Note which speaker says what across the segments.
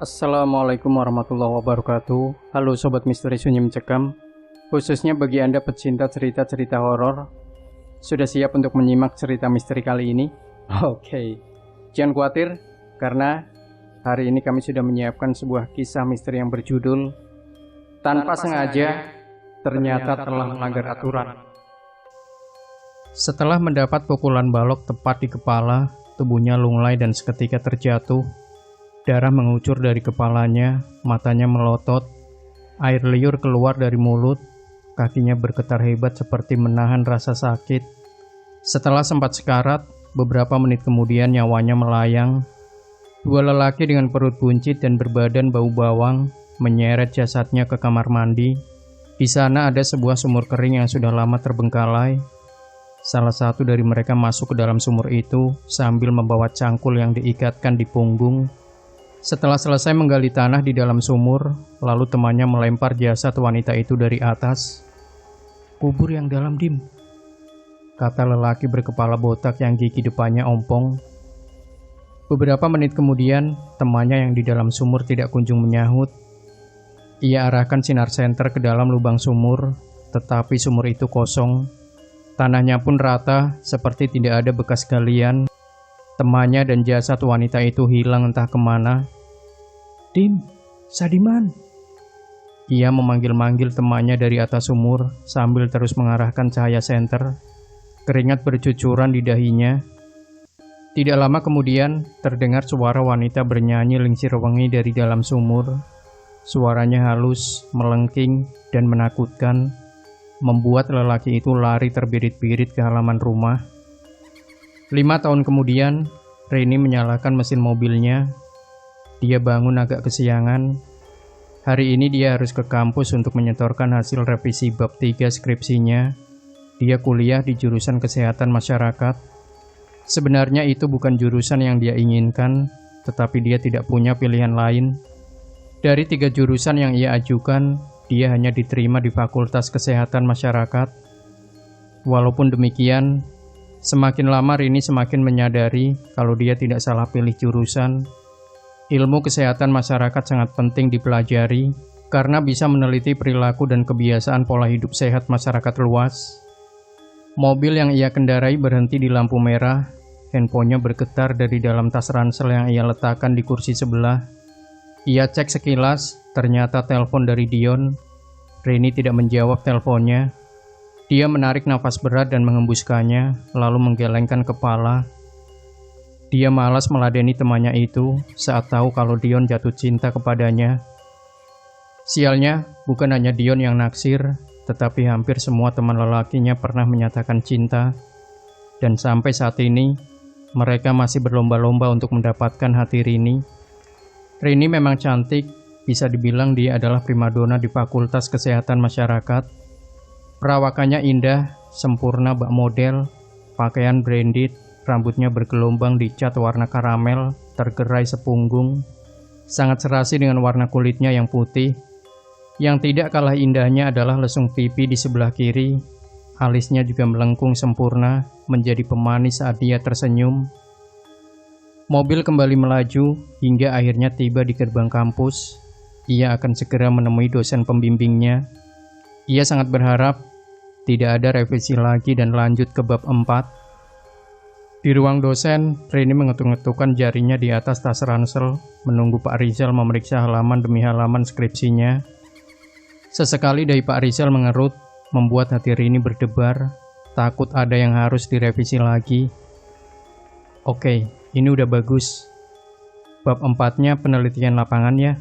Speaker 1: Assalamualaikum warahmatullahi wabarakatuh. Halo Sobat Misteri Sunyi Mencekam. Khususnya bagi Anda pecinta cerita-cerita horor, sudah siap untuk menyimak cerita misteri kali ini? Oke, jangan khawatir, karena hari ini kami sudah menyiapkan sebuah kisah misteri yang berjudul Tanpa Sengaja Ternyata Telah Melanggar Aturan. Setelah mendapat pukulan balok tepat di kepala, tubuhnya lunglai dan seketika terjatuh. Darah mengucur dari kepalanya, matanya melotot, air liur keluar dari mulut, kakinya bergetar hebat seperti menahan rasa sakit. Setelah sempat sekarat, beberapa menit kemudian nyawanya melayang. Dua lelaki dengan perut buncit dan berbadan bau bawang menyeret jasadnya ke kamar mandi. Di sana ada sebuah sumur kering yang sudah lama terbengkalai. Salah satu dari mereka masuk ke dalam sumur itu sambil membawa cangkul yang diikatkan di punggung. Setelah selesai menggali tanah di dalam sumur, lalu temannya melempar jasad wanita itu dari atas. "Kubur yang dalam, Dim," kata lelaki berkepala botak yang gigi depannya ompong. Beberapa menit kemudian, temannya yang di dalam sumur tidak kunjung menyahut. Ia arahkan sinar senter ke dalam lubang sumur, tetapi sumur itu kosong. Tanahnya pun rata, seperti tidak ada bekas galian. Temannya dan jasad wanita itu hilang entah kemana. "Dim, Sadiman!" Ia memanggil-manggil temannya dari atas sumur sambil terus mengarahkan cahaya senter. Keringat bercucuran di dahinya. Tidak lama kemudian, terdengar suara wanita bernyanyi lingsir wengi dari dalam sumur. Suaranya halus, melengking, dan menakutkan, membuat lelaki itu lari terbirit-birit ke halaman rumah. 5 tahun kemudian, Reni menyalakan mesin mobilnya. Dia bangun agak kesiangan. Hari ini dia harus ke kampus untuk menyetorkan hasil revisi bab 3 skripsinya. Dia kuliah di jurusan kesehatan masyarakat. Sebenarnya itu bukan jurusan yang dia inginkan, tetapi dia tidak punya pilihan lain. Dari 3 jurusan yang ia ajukan, dia hanya diterima di Fakultas Kesehatan Masyarakat. Walaupun demikian, semakin lama Rini semakin menyadari kalau dia tidak salah pilih jurusan. Ilmu kesehatan masyarakat sangat penting dipelajari karena bisa meneliti perilaku dan kebiasaan pola hidup sehat masyarakat luas. Mobil yang ia kendarai berhenti di lampu merah. Handphonenya bergetar dari dalam tas ransel yang ia letakkan di kursi sebelah. Ia cek sekilas, ternyata telepon dari Dion. Rini tidak menjawab teleponnya. Dia menarik nafas berat dan mengembuskannya, lalu menggelengkan kepala. Dia malas meladeni temannya itu saat tahu kalau Dion jatuh cinta kepadanya. Sialnya, bukan hanya Dion yang naksir, tetapi hampir semua teman lelakinya pernah menyatakan cinta. Dan sampai saat ini, mereka masih berlomba-lomba untuk mendapatkan hati Rini. Rini memang cantik, bisa dibilang dia adalah primadona di Fakultas Kesehatan Masyarakat. Perawakannya indah, sempurna bak model, pakaian branded, rambutnya bergelombang dicat warna karamel, tergerai sepunggung. Sangat serasi dengan warna kulitnya yang putih. Yang tidak kalah indahnya adalah lesung pipi di sebelah kiri. Alisnya juga melengkung sempurna, menjadi pemanis saat dia tersenyum. Mobil kembali melaju, hingga akhirnya tiba di gerbang kampus. Ia akan segera menemui dosen pembimbingnya. Ia sangat berharap tidak ada revisi lagi dan lanjut ke bab 4. Di ruang dosen, Rini mengetuk-ngetukkan jarinya di atas tas ransel, menunggu Pak Rizal memeriksa halaman demi halaman skripsinya. Sesekali dahi Pak Rizal mengerut, membuat hati Rini berdebar, takut ada yang harus direvisi lagi. Oke, ini udah bagus. Bab 4-nya penelitian lapangan ya.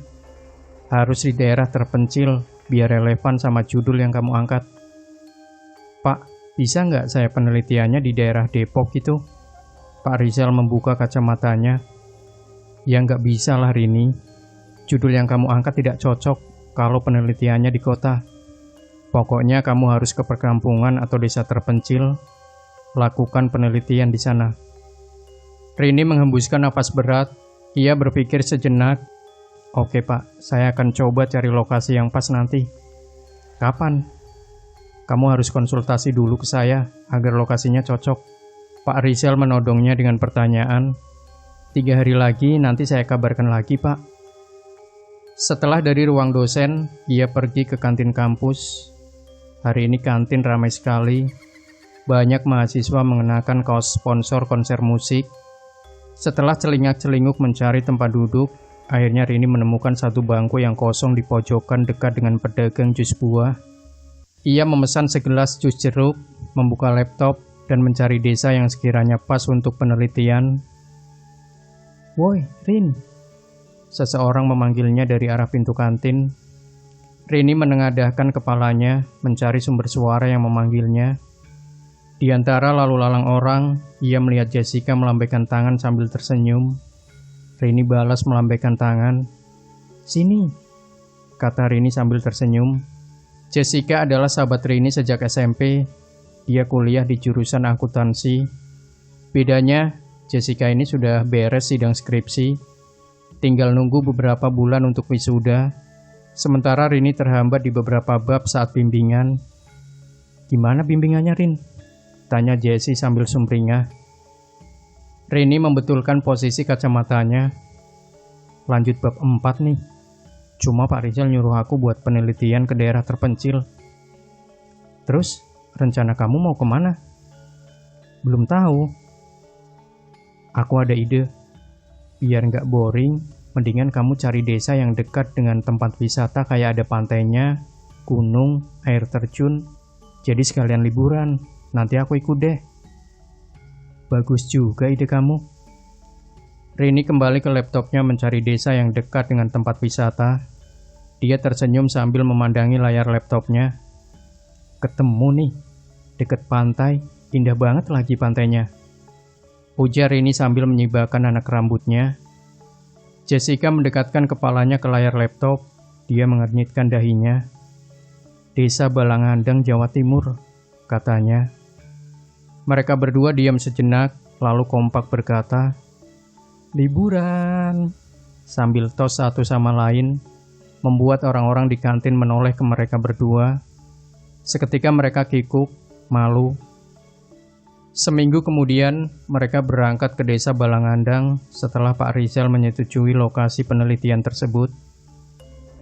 Speaker 1: Harus di daerah terpencil, biar relevan sama judul yang kamu angkat. "Pak, bisa nggak saya penelitiannya di daerah Depok gitu?" Pak Rizal membuka kacamatanya. "Ya nggak bisa lah Rini. Judul yang kamu angkat tidak cocok kalau penelitiannya di kota. Pokoknya kamu harus ke perkampungan atau desa terpencil. Lakukan penelitian di sana." Rini menghembuskan napas berat. Ia berpikir sejenak. "Oke Pak, saya akan coba cari lokasi yang pas nanti." "Kapan?" "Kamu harus konsultasi dulu ke saya agar lokasinya cocok." Pak Rizal menodongnya dengan pertanyaan. 3 hari lagi nanti saya kabarkan lagi, Pak." Setelah dari ruang dosen, ia pergi ke kantin kampus. Hari ini kantin ramai sekali. Banyak mahasiswa mengenakan kaos sponsor konser musik. Setelah celingak-celinguk mencari tempat duduk, akhirnya Rini menemukan satu bangku yang kosong di pojokan dekat dengan pedagang jus buah. Ia memesan segelas jus jeruk, membuka laptop, dan mencari desa yang sekiranya pas untuk penelitian. "Woi, Rin," seseorang memanggilnya dari arah pintu kantin. Rini menengadahkan kepalanya, mencari sumber suara yang memanggilnya. Di antara lalu lalang orang, ia melihat Jessica melambaikan tangan sambil tersenyum. Rini balas melambaikan tangan. "Sini," kata Rini sambil tersenyum. Jessica adalah sahabat Rini sejak SMP. Dia kuliah di jurusan akuntansi. Bedanya, Jessica ini sudah beres sidang skripsi. Tinggal nunggu beberapa bulan untuk wisuda. Sementara Rini terhambat di beberapa bab saat bimbingan. "Gimana bimbingannya, Rin?" tanya Jessie sambil sumringah. Rini membetulkan posisi kacamatanya. "Lanjut bab 4 nih. Cuma Pak Rizal nyuruh aku buat penelitian ke daerah terpencil." "Terus, rencana kamu mau kemana?" "Belum tahu." "Aku ada ide. Biar nggak boring, mendingan kamu cari desa yang dekat dengan tempat wisata kayak ada pantainya, gunung, air terjun. Jadi sekalian liburan. Nanti aku ikut deh." "Bagus juga ide kamu." Rini kembali ke laptopnya mencari desa yang dekat dengan tempat wisata. Dia tersenyum sambil memandangi layar laptopnya. "Ketemu nih, deket pantai, indah banget lagi pantainya," ujar Rini sambil menyibakkan anak rambutnya. Jessica mendekatkan kepalanya ke layar laptop. Dia mengernyitkan dahinya. "Desa Balangandang, Jawa Timur," katanya. Mereka berdua diam sejenak, lalu kompak berkata, "Liburan," sambil tos satu sama lain, membuat orang-orang di kantin menoleh ke mereka berdua. Seketika mereka kikuk, malu. Seminggu kemudian, mereka berangkat ke desa Balangandang setelah Pak Rizal menyetujui lokasi penelitian tersebut.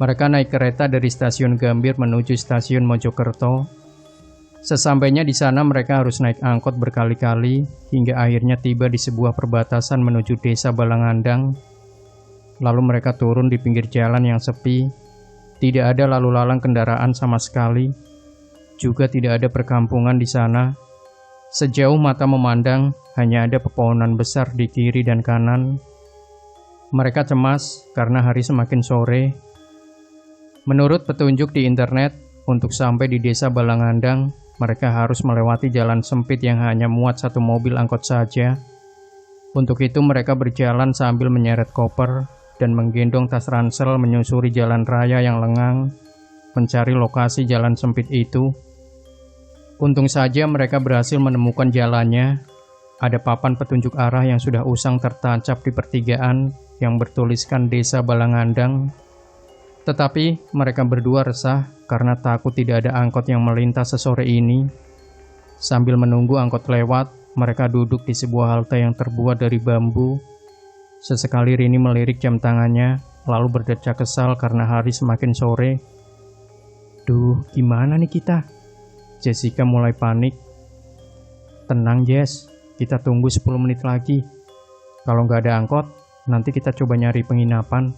Speaker 1: Mereka naik kereta dari stasiun Gambir menuju stasiun Mojokerto. Sesampainya di sana mereka harus naik angkot berkali-kali hingga akhirnya tiba di sebuah perbatasan menuju desa Balangandang. Lalu mereka turun di pinggir jalan yang sepi. Tidak ada lalu lalang kendaraan sama sekali. Juga tidak ada perkampungan di sana. Sejauh mata memandang, hanya ada pepohonan besar di kiri dan kanan. Mereka cemas karena hari semakin sore. Menurut petunjuk di internet, untuk sampai di desa Balangandang, mereka harus melewati jalan sempit yang hanya muat satu mobil angkot saja. Untuk itu mereka berjalan sambil menyeret koper dan menggendong tas ransel menyusuri jalan raya yang lengang, mencari lokasi jalan sempit itu. Untung saja mereka berhasil menemukan jalannya. Ada papan petunjuk arah yang sudah usang tertancap di pertigaan yang bertuliskan Desa Balangandang. Tetapi mereka berdua resah karena takut tidak ada angkot yang melintas sesore ini. Sambil menunggu angkot lewat, mereka duduk di sebuah halte yang terbuat dari bambu. Sesekali Rini melirik jam tangannya, lalu berdecak kesal karena hari semakin sore. "Duh, gimana nih kita?" Jessica mulai panik. "Tenang Jess, kita tunggu 10 menit lagi. Kalau nggak ada angkot, nanti kita coba nyari penginapan.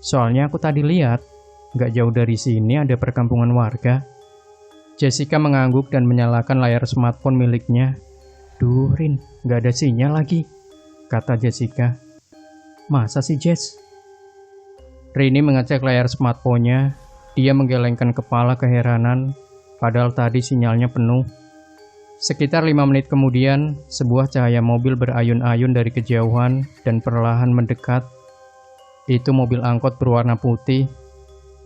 Speaker 1: Soalnya aku tadi lihat, nggak jauh dari sini ada perkampungan warga." Jessica mengangguk dan menyalakan layar smartphone miliknya. "Duh Rin, nggak ada sinyal lagi," kata Jessica. "Masa sih Jess?" Rini mengecek layar smartphone-nya. Dia menggelengkan kepala keheranan, padahal tadi sinyalnya penuh. Sekitar 5 menit kemudian, sebuah cahaya mobil berayun-ayun dari kejauhan dan perlahan mendekat. Itu mobil angkot berwarna putih.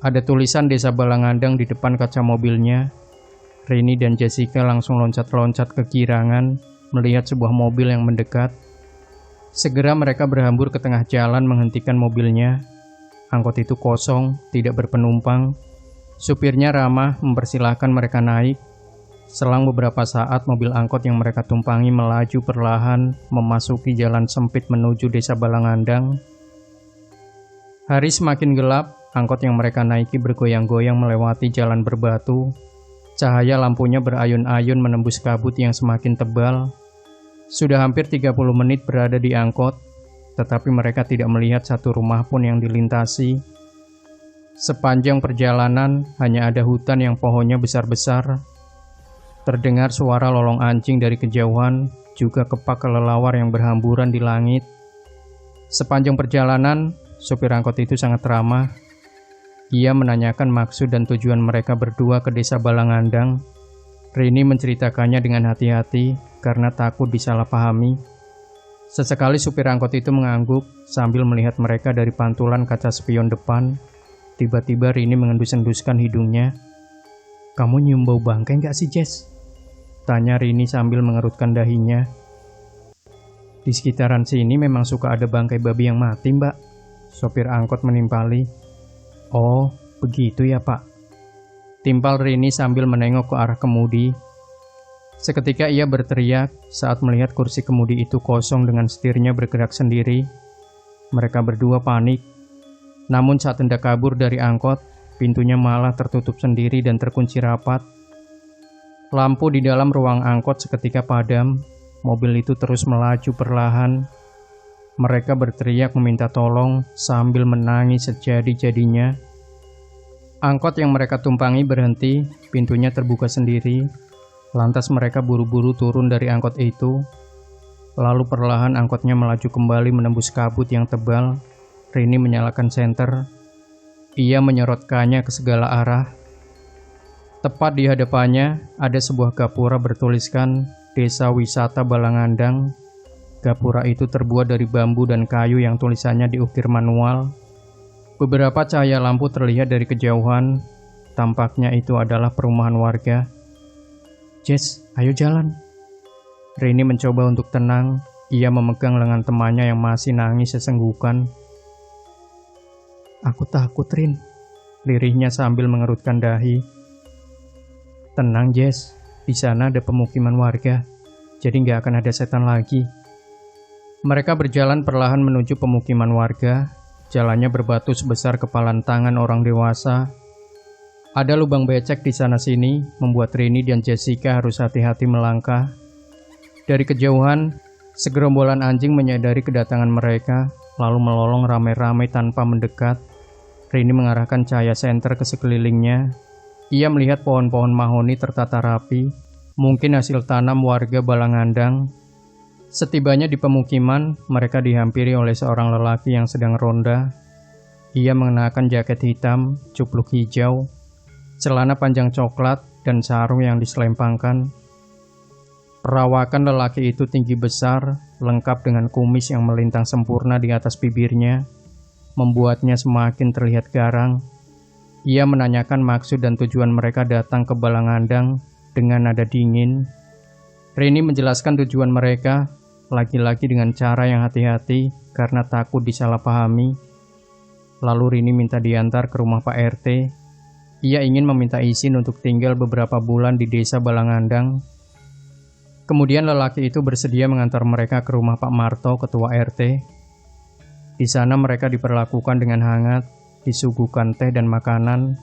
Speaker 1: Ada tulisan Desa Balangandang di depan kaca mobilnya. Rini dan Jessica langsung loncat-loncat kegirangan melihat sebuah mobil yang mendekat. Segera mereka berhambur ke tengah jalan menghentikan mobilnya. Angkot itu kosong, tidak berpenumpang. Supirnya ramah mempersilahkan mereka naik. Selang beberapa saat, mobil angkot yang mereka tumpangi melaju perlahan memasuki jalan sempit menuju Desa Balangandang. Hari semakin gelap, Angkot yang mereka naiki bergoyang-goyang melewati jalan berbatu. Cahaya lampunya berayun-ayun menembus kabut yang semakin tebal. Sudah hampir 30 menit berada di angkot, tetapi mereka tidak melihat satu rumah pun yang dilintasi. Sepanjang perjalanan hanya ada hutan yang pohonnya besar-besar. Terdengar suara lolong anjing dari kejauhan, juga kepak kelelawar yang berhamburan di langit. Sepanjang perjalanan, sopir angkot itu sangat ramah. Ia menanyakan maksud dan tujuan mereka berdua ke desa Balangandang. Rini menceritakannya dengan hati-hati karena takut disalahpahami. Sesekali supir angkot itu mengangguk sambil melihat mereka dari pantulan kaca spion depan. Tiba-tiba Rini mengendus-enduskan hidungnya. "Kamu nyium bau bangkai nggak sih, Jess?" tanya Rini sambil mengerutkan dahinya. "Di sekitaran sini memang suka ada bangkai babi yang mati, Mbak," sopir angkot menimpali. "Oh, begitu ya, Pak," timpal Rini sambil menengok ke arah kemudi. Seketika ia berteriak saat melihat kursi kemudi itu kosong dengan setirnya bergerak sendiri. Mereka berdua panik. Namun saat hendak kabur dari angkot, pintunya malah tertutup sendiri dan terkunci rapat. Lampu di dalam ruang angkot seketika padam. Mobil itu terus melaju perlahan. Mereka berteriak meminta tolong sambil menangis sejadi-jadinya. Angkot yang mereka tumpangi berhenti, pintunya terbuka sendiri. Lantas mereka buru-buru turun dari angkot itu. Lalu perlahan angkotnya melaju kembali menembus kabut yang tebal. Rini menyalakan senter. Ia menyorotkannya ke segala arah. Tepat di hadapannya ada sebuah gapura bertuliskan Desa Wisata Balangandang. Gapura itu terbuat dari bambu dan kayu yang tulisannya diukir manual. Beberapa cahaya lampu terlihat dari kejauhan. Tampaknya itu adalah perumahan warga. "Jess, ayo jalan." Rini mencoba untuk tenang. Ia memegang lengan temannya yang masih nangis sesenggukan. "Aku takut, Rin," lirihnya sambil mengerutkan dahi. "Tenang, Jess. Di sana ada pemukiman warga, jadi nggak akan ada setan lagi." Mereka berjalan perlahan menuju pemukiman warga. Jalannya berbatu sebesar kepalan tangan orang dewasa. Ada lubang becek di sana-sini, membuat Rini dan Jessica harus hati-hati melangkah. Dari kejauhan, segerombolan anjing menyadari kedatangan mereka, lalu melolong ramai-ramai tanpa mendekat. Rini mengarahkan cahaya senter ke sekelilingnya. Ia melihat pohon-pohon mahoni tertata rapi, mungkin hasil tanam warga Balangandang. Setibanya di pemukiman, mereka dihampiri oleh seorang lelaki yang sedang ronda. Ia mengenakan jaket hitam, cupluk hijau, celana panjang coklat, dan sarung yang diselempangkan. Perawakan lelaki itu tinggi besar, lengkap dengan kumis yang melintang sempurna di atas bibirnya, membuatnya semakin terlihat garang. Ia menanyakan maksud dan tujuan mereka datang ke Balangandang dengan nada dingin. Rini menjelaskan tujuan mereka, lagi-lagi dengan cara yang hati-hati karena takut disalahpahami. Lalu Rini minta diantar ke rumah Pak RT. Ia ingin meminta izin untuk tinggal beberapa bulan di desa Balangandang. Kemudian lelaki itu bersedia mengantar mereka ke rumah Pak Marto, ketua RT. Di sana mereka diperlakukan dengan hangat, disuguhkan teh dan makanan.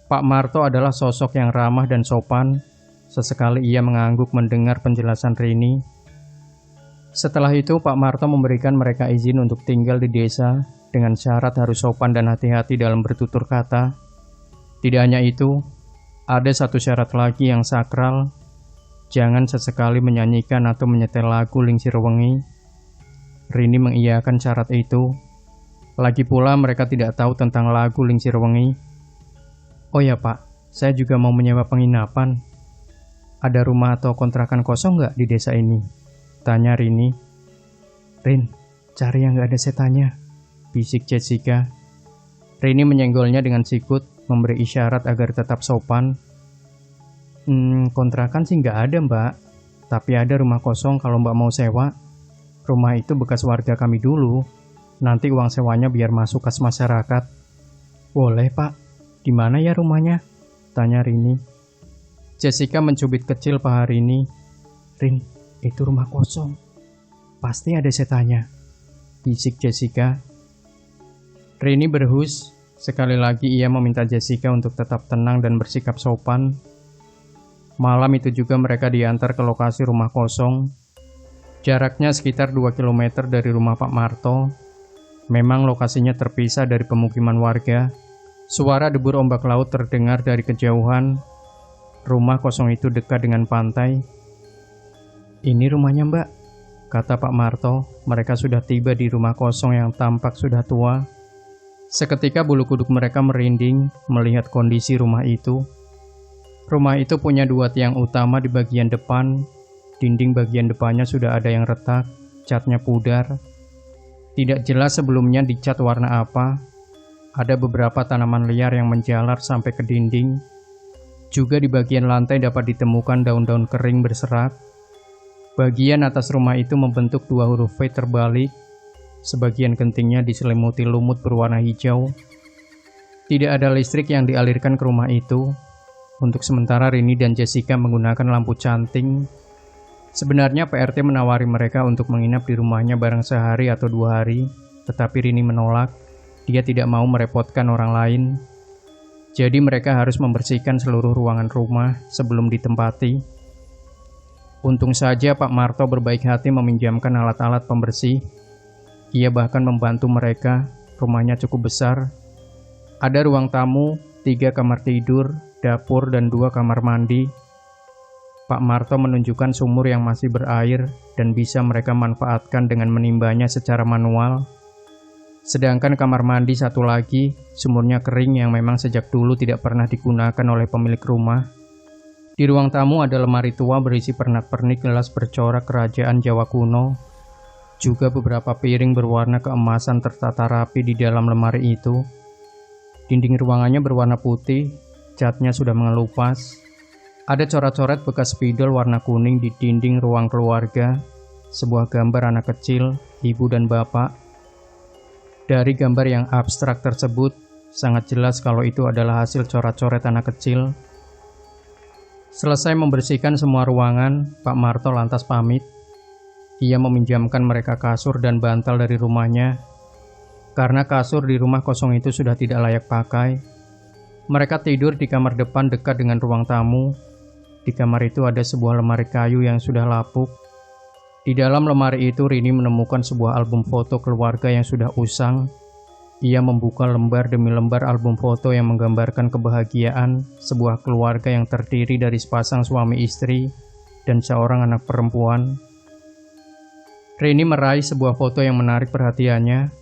Speaker 1: Pak Marto adalah sosok yang ramah dan sopan. Sesekali ia mengangguk mendengar penjelasan Rini. Setelah itu Pak Marto memberikan mereka izin untuk tinggal di desa dengan syarat harus sopan dan hati-hati dalam bertutur kata. Tidak hanya itu, ada satu syarat lagi yang sakral. Jangan sesekali menyanyikan atau menyetel lagu Lingsir Wengi. Rini mengiyakan syarat itu. Lagi pula mereka tidak tahu tentang lagu Lingsir Wengi. "Oh ya Pak, saya juga mau menyewa penginapan. Ada rumah atau kontrakan kosong nggak di desa ini?" tanya Rini. "Rin, cari yang nggak ada setannya," bisik Jessica. Rini menyenggolnya dengan sikut, memberi isyarat agar tetap sopan. Kontrakan sih nggak ada, Mbak. Tapi ada rumah kosong kalau Mbak mau sewa. Rumah itu bekas warga kami dulu. Nanti uang sewanya biar masuk kas masyarakat." "Boleh, Pak. Di mana ya rumahnya?" tanya Rini. Jessica mencubit kecil paha Rini. "Rin, itu rumah kosong. Pasti ada setannya," bisik Jessica. Rini berhus. Sekali lagi ia meminta Jessica untuk tetap tenang dan bersikap sopan. Malam itu juga mereka diantar ke lokasi rumah kosong. Jaraknya sekitar 2 km dari rumah Pak Marto. Memang lokasinya terpisah dari pemukiman warga. Suara debur ombak laut terdengar dari kejauhan. Rumah kosong itu dekat dengan pantai. "Ini rumahnya, Mbak," kata Pak Marto. Mereka sudah tiba di rumah kosong yang tampak sudah tua. Seketika bulu kuduk mereka merinding melihat kondisi rumah itu. Rumah itu punya 2 tiang utama di bagian depan. Dinding bagian depannya sudah ada yang retak, catnya pudar. Tidak jelas sebelumnya dicat warna apa. Ada beberapa tanaman liar yang menjalar sampai ke dinding. Juga di bagian lantai dapat ditemukan daun-daun kering berserak. Bagian atas rumah itu membentuk 2 huruf V terbalik. Sebagian gentingnya diselimuti lumut berwarna hijau. Tidak ada listrik yang dialirkan ke rumah itu. Untuk sementara Rini dan Jessica menggunakan lampu canting. Sebenarnya PRT menawari mereka untuk menginap di rumahnya bareng sehari atau 2 hari, tetapi Rini menolak. Dia tidak mau merepotkan orang lain. Jadi mereka harus membersihkan seluruh ruangan rumah sebelum ditempati. Untung saja Pak Marto berbaik hati meminjamkan alat-alat pembersih. Ia bahkan membantu mereka. Rumahnya cukup besar. Ada ruang tamu, 3 kamar tidur, dapur, dan 2 kamar mandi. Pak Marto menunjukkan sumur yang masih berair dan bisa mereka manfaatkan dengan menimbanya secara manual. Sedangkan kamar mandi satu lagi, sumurnya kering yang memang sejak dulu tidak pernah digunakan oleh pemilik rumah. Di ruang tamu ada lemari tua berisi pernak-pernik gelas bercorak kerajaan Jawa kuno. Juga beberapa piring berwarna keemasan tertata rapi di dalam lemari itu. Dinding ruangannya berwarna putih, catnya sudah mengelupas. Ada coret-coret bekas spidol warna kuning di dinding ruang keluarga. Sebuah gambar anak kecil, ibu dan bapak. Dari gambar yang abstrak tersebut, sangat jelas kalau itu adalah hasil coret-coret anak kecil. Selesai membersihkan semua ruangan, Pak Marto lantas pamit. Ia meminjamkan mereka kasur dan bantal dari rumahnya. Karena kasur di rumah kosong itu sudah tidak layak pakai. Mereka tidur di kamar depan dekat dengan ruang tamu. Di kamar itu ada sebuah lemari kayu yang sudah lapuk. Di dalam lemari itu Rini menemukan sebuah album foto keluarga yang sudah usang. Ia membuka lembar demi lembar album foto yang menggambarkan kebahagiaan sebuah keluarga yang terdiri dari sepasang suami istri dan seorang anak perempuan. Rini meraih sebuah foto yang menarik perhatiannya.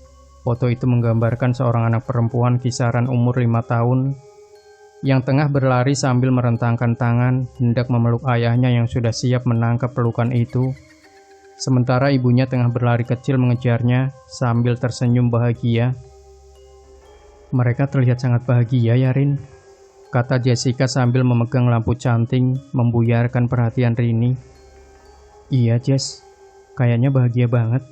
Speaker 1: Foto itu menggambarkan seorang anak perempuan kisaran umur 5 tahun yang tengah berlari sambil merentangkan tangan hendak memeluk ayahnya yang sudah siap menangkap pelukan itu. Sementara ibunya tengah berlari kecil mengejarnya sambil tersenyum bahagia. "Mereka terlihat sangat bahagia ya, Rin," kata Jessica sambil memegang lampu canting membuyarkan perhatian Rini. "Iya, Jess, kayaknya bahagia banget.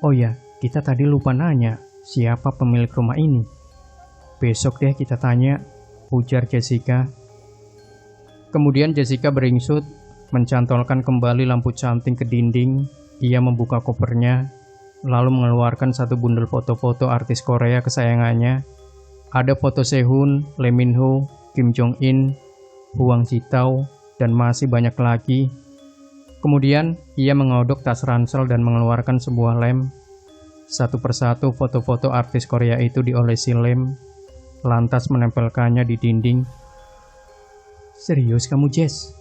Speaker 1: Oh ya, kita tadi lupa nanya siapa pemilik rumah ini. Besok deh kita tanya," ujar Jessica. Kemudian Jessica beringsut mencantolkan kembali lampu canting ke dinding. Ia membuka kopernya, lalu mengeluarkan satu bundel foto-foto artis Korea kesayangannya. Ada foto Sehun, Lee Min Ho, Kim Jong In, Huang Jitao, dan masih banyak lagi. Kemudian ia mengodok tas ransel dan mengeluarkan sebuah lem. Satu persatu foto-foto artis Korea itu diolesi lem, lantas menempelkannya di dinding. "Serius kamu, Jess?"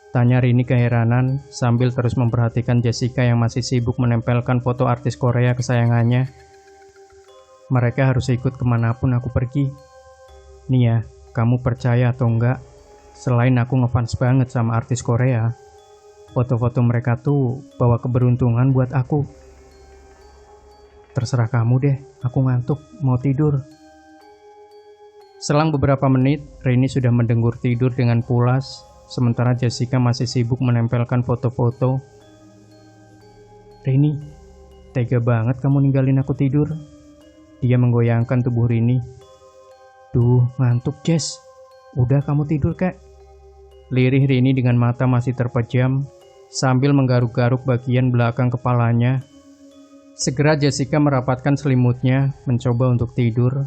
Speaker 1: tanya Rini keheranan sambil terus memperhatikan Jessica yang masih sibuk menempelkan foto artis Korea kesayangannya. "Mereka harus ikut kemanapun aku pergi. Nih ya, kamu percaya atau enggak, selain aku ngefans banget sama artis Korea, foto-foto mereka tuh bawa keberuntungan buat aku." "Terserah kamu deh, aku ngantuk, mau tidur." Selang beberapa menit, Rini sudah mendengkur tidur dengan pulas. Sementara Jessica masih sibuk menempelkan foto-foto. "Rini, tega banget kamu ninggalin aku tidur." Dia menggoyangkan tubuh Rini. "Duh, ngantuk, Jess. Udah kamu tidur, Kak." Lirih Rini dengan mata masih terpejam, sambil menggaruk-garuk bagian belakang kepalanya. Segera Jessica merapatkan selimutnya, mencoba untuk tidur.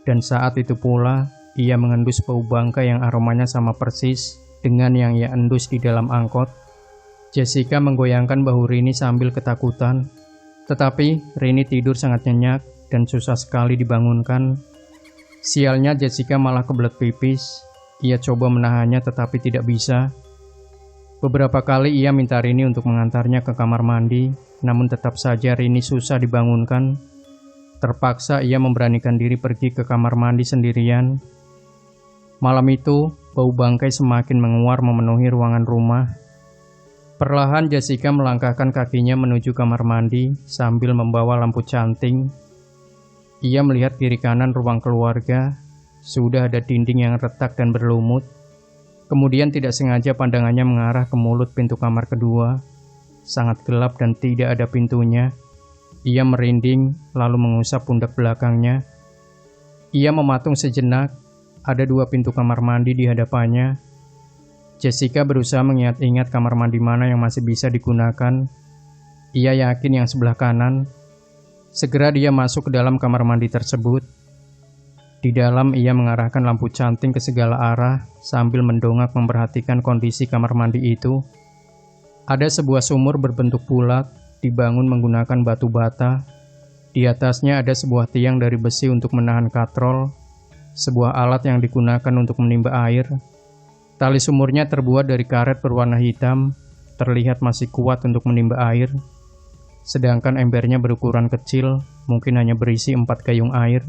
Speaker 1: Dan saat itu pula, ia mengendus bau bangkai yang aromanya sama persis dengan yang ia endus di dalam angkot. Jessica menggoyangkan bahu Rini sambil ketakutan. Tetapi Rini tidur sangat nyenyak dan susah sekali dibangunkan. Sialnya Jessica malah kebelet pipis. Ia coba menahannya tetapi tidak bisa. Beberapa kali ia minta Rini untuk mengantarnya ke kamar mandi, namun tetap saja Rini susah dibangunkan. Terpaksa ia memberanikan diri pergi ke kamar mandi sendirian. Malam itu, bau bangkai semakin menguar memenuhi ruangan rumah. Perlahan Jessica melangkahkan kakinya menuju kamar mandi sambil membawa lampu canting. Ia melihat kiri kanan ruang keluarga. Sudah ada dinding yang retak dan berlumut. Kemudian tidak sengaja pandangannya mengarah ke mulut pintu kamar kedua. Sangat gelap dan tidak ada pintunya. Ia merinding lalu mengusap pundak belakangnya. Ia mematung sejenak. Ada 2 pintu kamar mandi di hadapannya. Jessica berusaha mengingat-ingat kamar mandi mana yang masih bisa digunakan. Ia yakin yang sebelah kanan. Segera dia masuk ke dalam kamar mandi tersebut. Di dalam ia mengarahkan lampu canting ke segala arah sambil mendongak memperhatikan kondisi kamar mandi itu. Ada sebuah sumur berbentuk bulat, dibangun menggunakan batu bata. Di atasnya ada sebuah tiang dari besi untuk menahan katrol, sebuah alat yang digunakan untuk menimba air. Tali sumurnya terbuat dari karet berwarna hitam, terlihat masih kuat untuk menimba air. Sedangkan embernya berukuran kecil, mungkin hanya berisi 4 gayung air.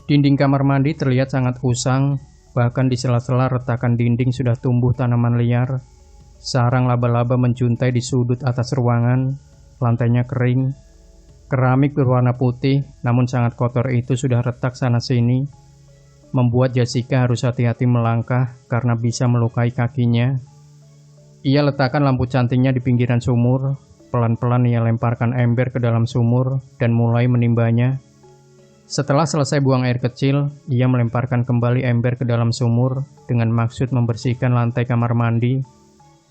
Speaker 1: Dinding kamar mandi terlihat sangat usang, bahkan di sela-sela retakan dinding sudah tumbuh tanaman liar. Sarang laba-laba menjuntai di sudut atas ruangan, lantainya kering. Keramik berwarna putih, namun sangat kotor itu sudah retak sana-sini, membuat Jessica harus hati-hati melangkah karena bisa melukai kakinya. Ia letakkan lampu cantingnya di pinggiran sumur, pelan-pelan ia lemparkan ember ke dalam sumur dan mulai menimbanya. Setelah selesai buang air kecil, ia melemparkan kembali ember ke dalam sumur dengan maksud membersihkan lantai kamar mandi.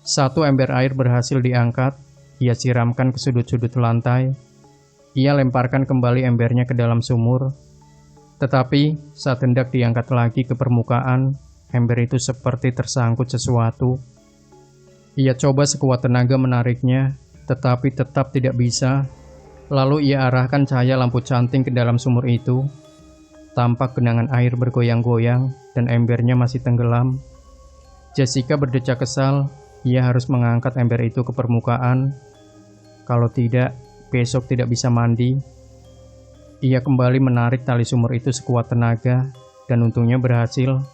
Speaker 1: 1 ember air berhasil diangkat, ia siramkan ke sudut-sudut lantai. Ia lemparkan kembali embernya ke dalam sumur. Tetapi saat hendak diangkat lagi ke permukaan, ember itu seperti tersangkut sesuatu. Ia coba sekuat tenaga menariknya, tetapi tetap tidak bisa. Lalu ia arahkan cahaya lampu canting ke dalam sumur itu. Tampak genangan air bergoyang-goyang dan embernya masih tenggelam. Jessica berdecak kesal, ia harus mengangkat ember itu ke permukaan. Kalau tidak, besok tidak bisa mandi. Ia kembali menarik tali sumur itu sekuat tenaga dan untungnya berhasil.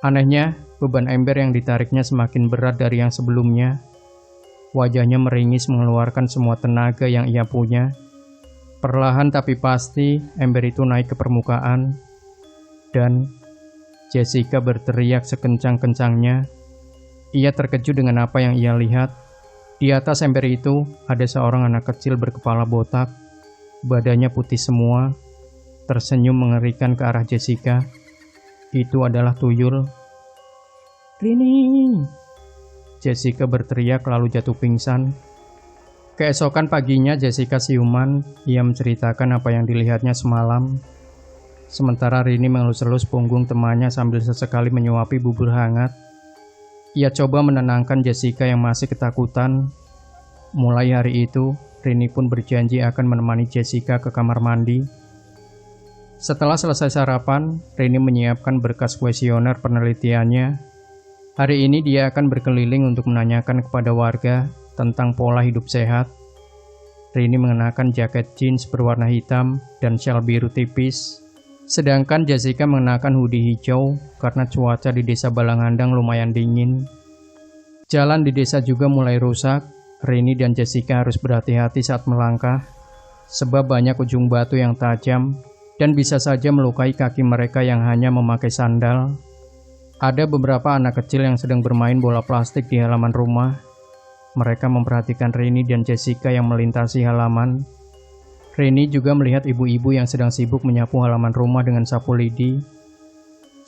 Speaker 1: Anehnya, beban ember yang ditariknya semakin berat dari yang sebelumnya. Wajahnya meringis mengeluarkan semua tenaga yang ia punya. Perlahan tapi pasti, ember itu naik ke permukaan. Dan Jessica berteriak sekencang-kencangnya. Ia terkejut dengan apa yang ia lihat. Di atas ember itu, ada seorang anak kecil berkepala botak. Badannya putih semua, tersenyum mengerikan ke arah Jessica. Itu adalah tuyul. "Rini!" Jessica berteriak lalu jatuh pingsan. Keesokan paginya Jessica siuman, ia menceritakan apa yang dilihatnya semalam. Sementara Rini mengelus-elus punggung temannya sambil sesekali menyuapi bubur hangat. Ia coba menenangkan Jessica yang masih ketakutan. Mulai hari itu, Rini pun berjanji akan menemani Jessica ke kamar mandi. Setelah selesai sarapan, Rini menyiapkan berkas kuesioner penelitiannya. Hari ini dia akan berkeliling untuk menanyakan kepada warga tentang pola hidup sehat. Rini mengenakan jaket jeans berwarna hitam dan syal biru tipis. Sedangkan Jessica mengenakan hoodie hijau karena cuaca di desa Balangandang lumayan dingin. Jalan di desa juga mulai rusak. Rini dan Jessica harus berhati-hati saat melangkah, sebab banyak ujung batu yang tajam dan bisa saja melukai kaki mereka yang hanya memakai sandal. Ada beberapa anak kecil yang sedang bermain bola plastik di halaman rumah. Mereka memperhatikan Rini dan Jessica yang melintasi halaman. Rini juga melihat ibu-ibu yang sedang sibuk menyapu halaman rumah dengan sapu lidi.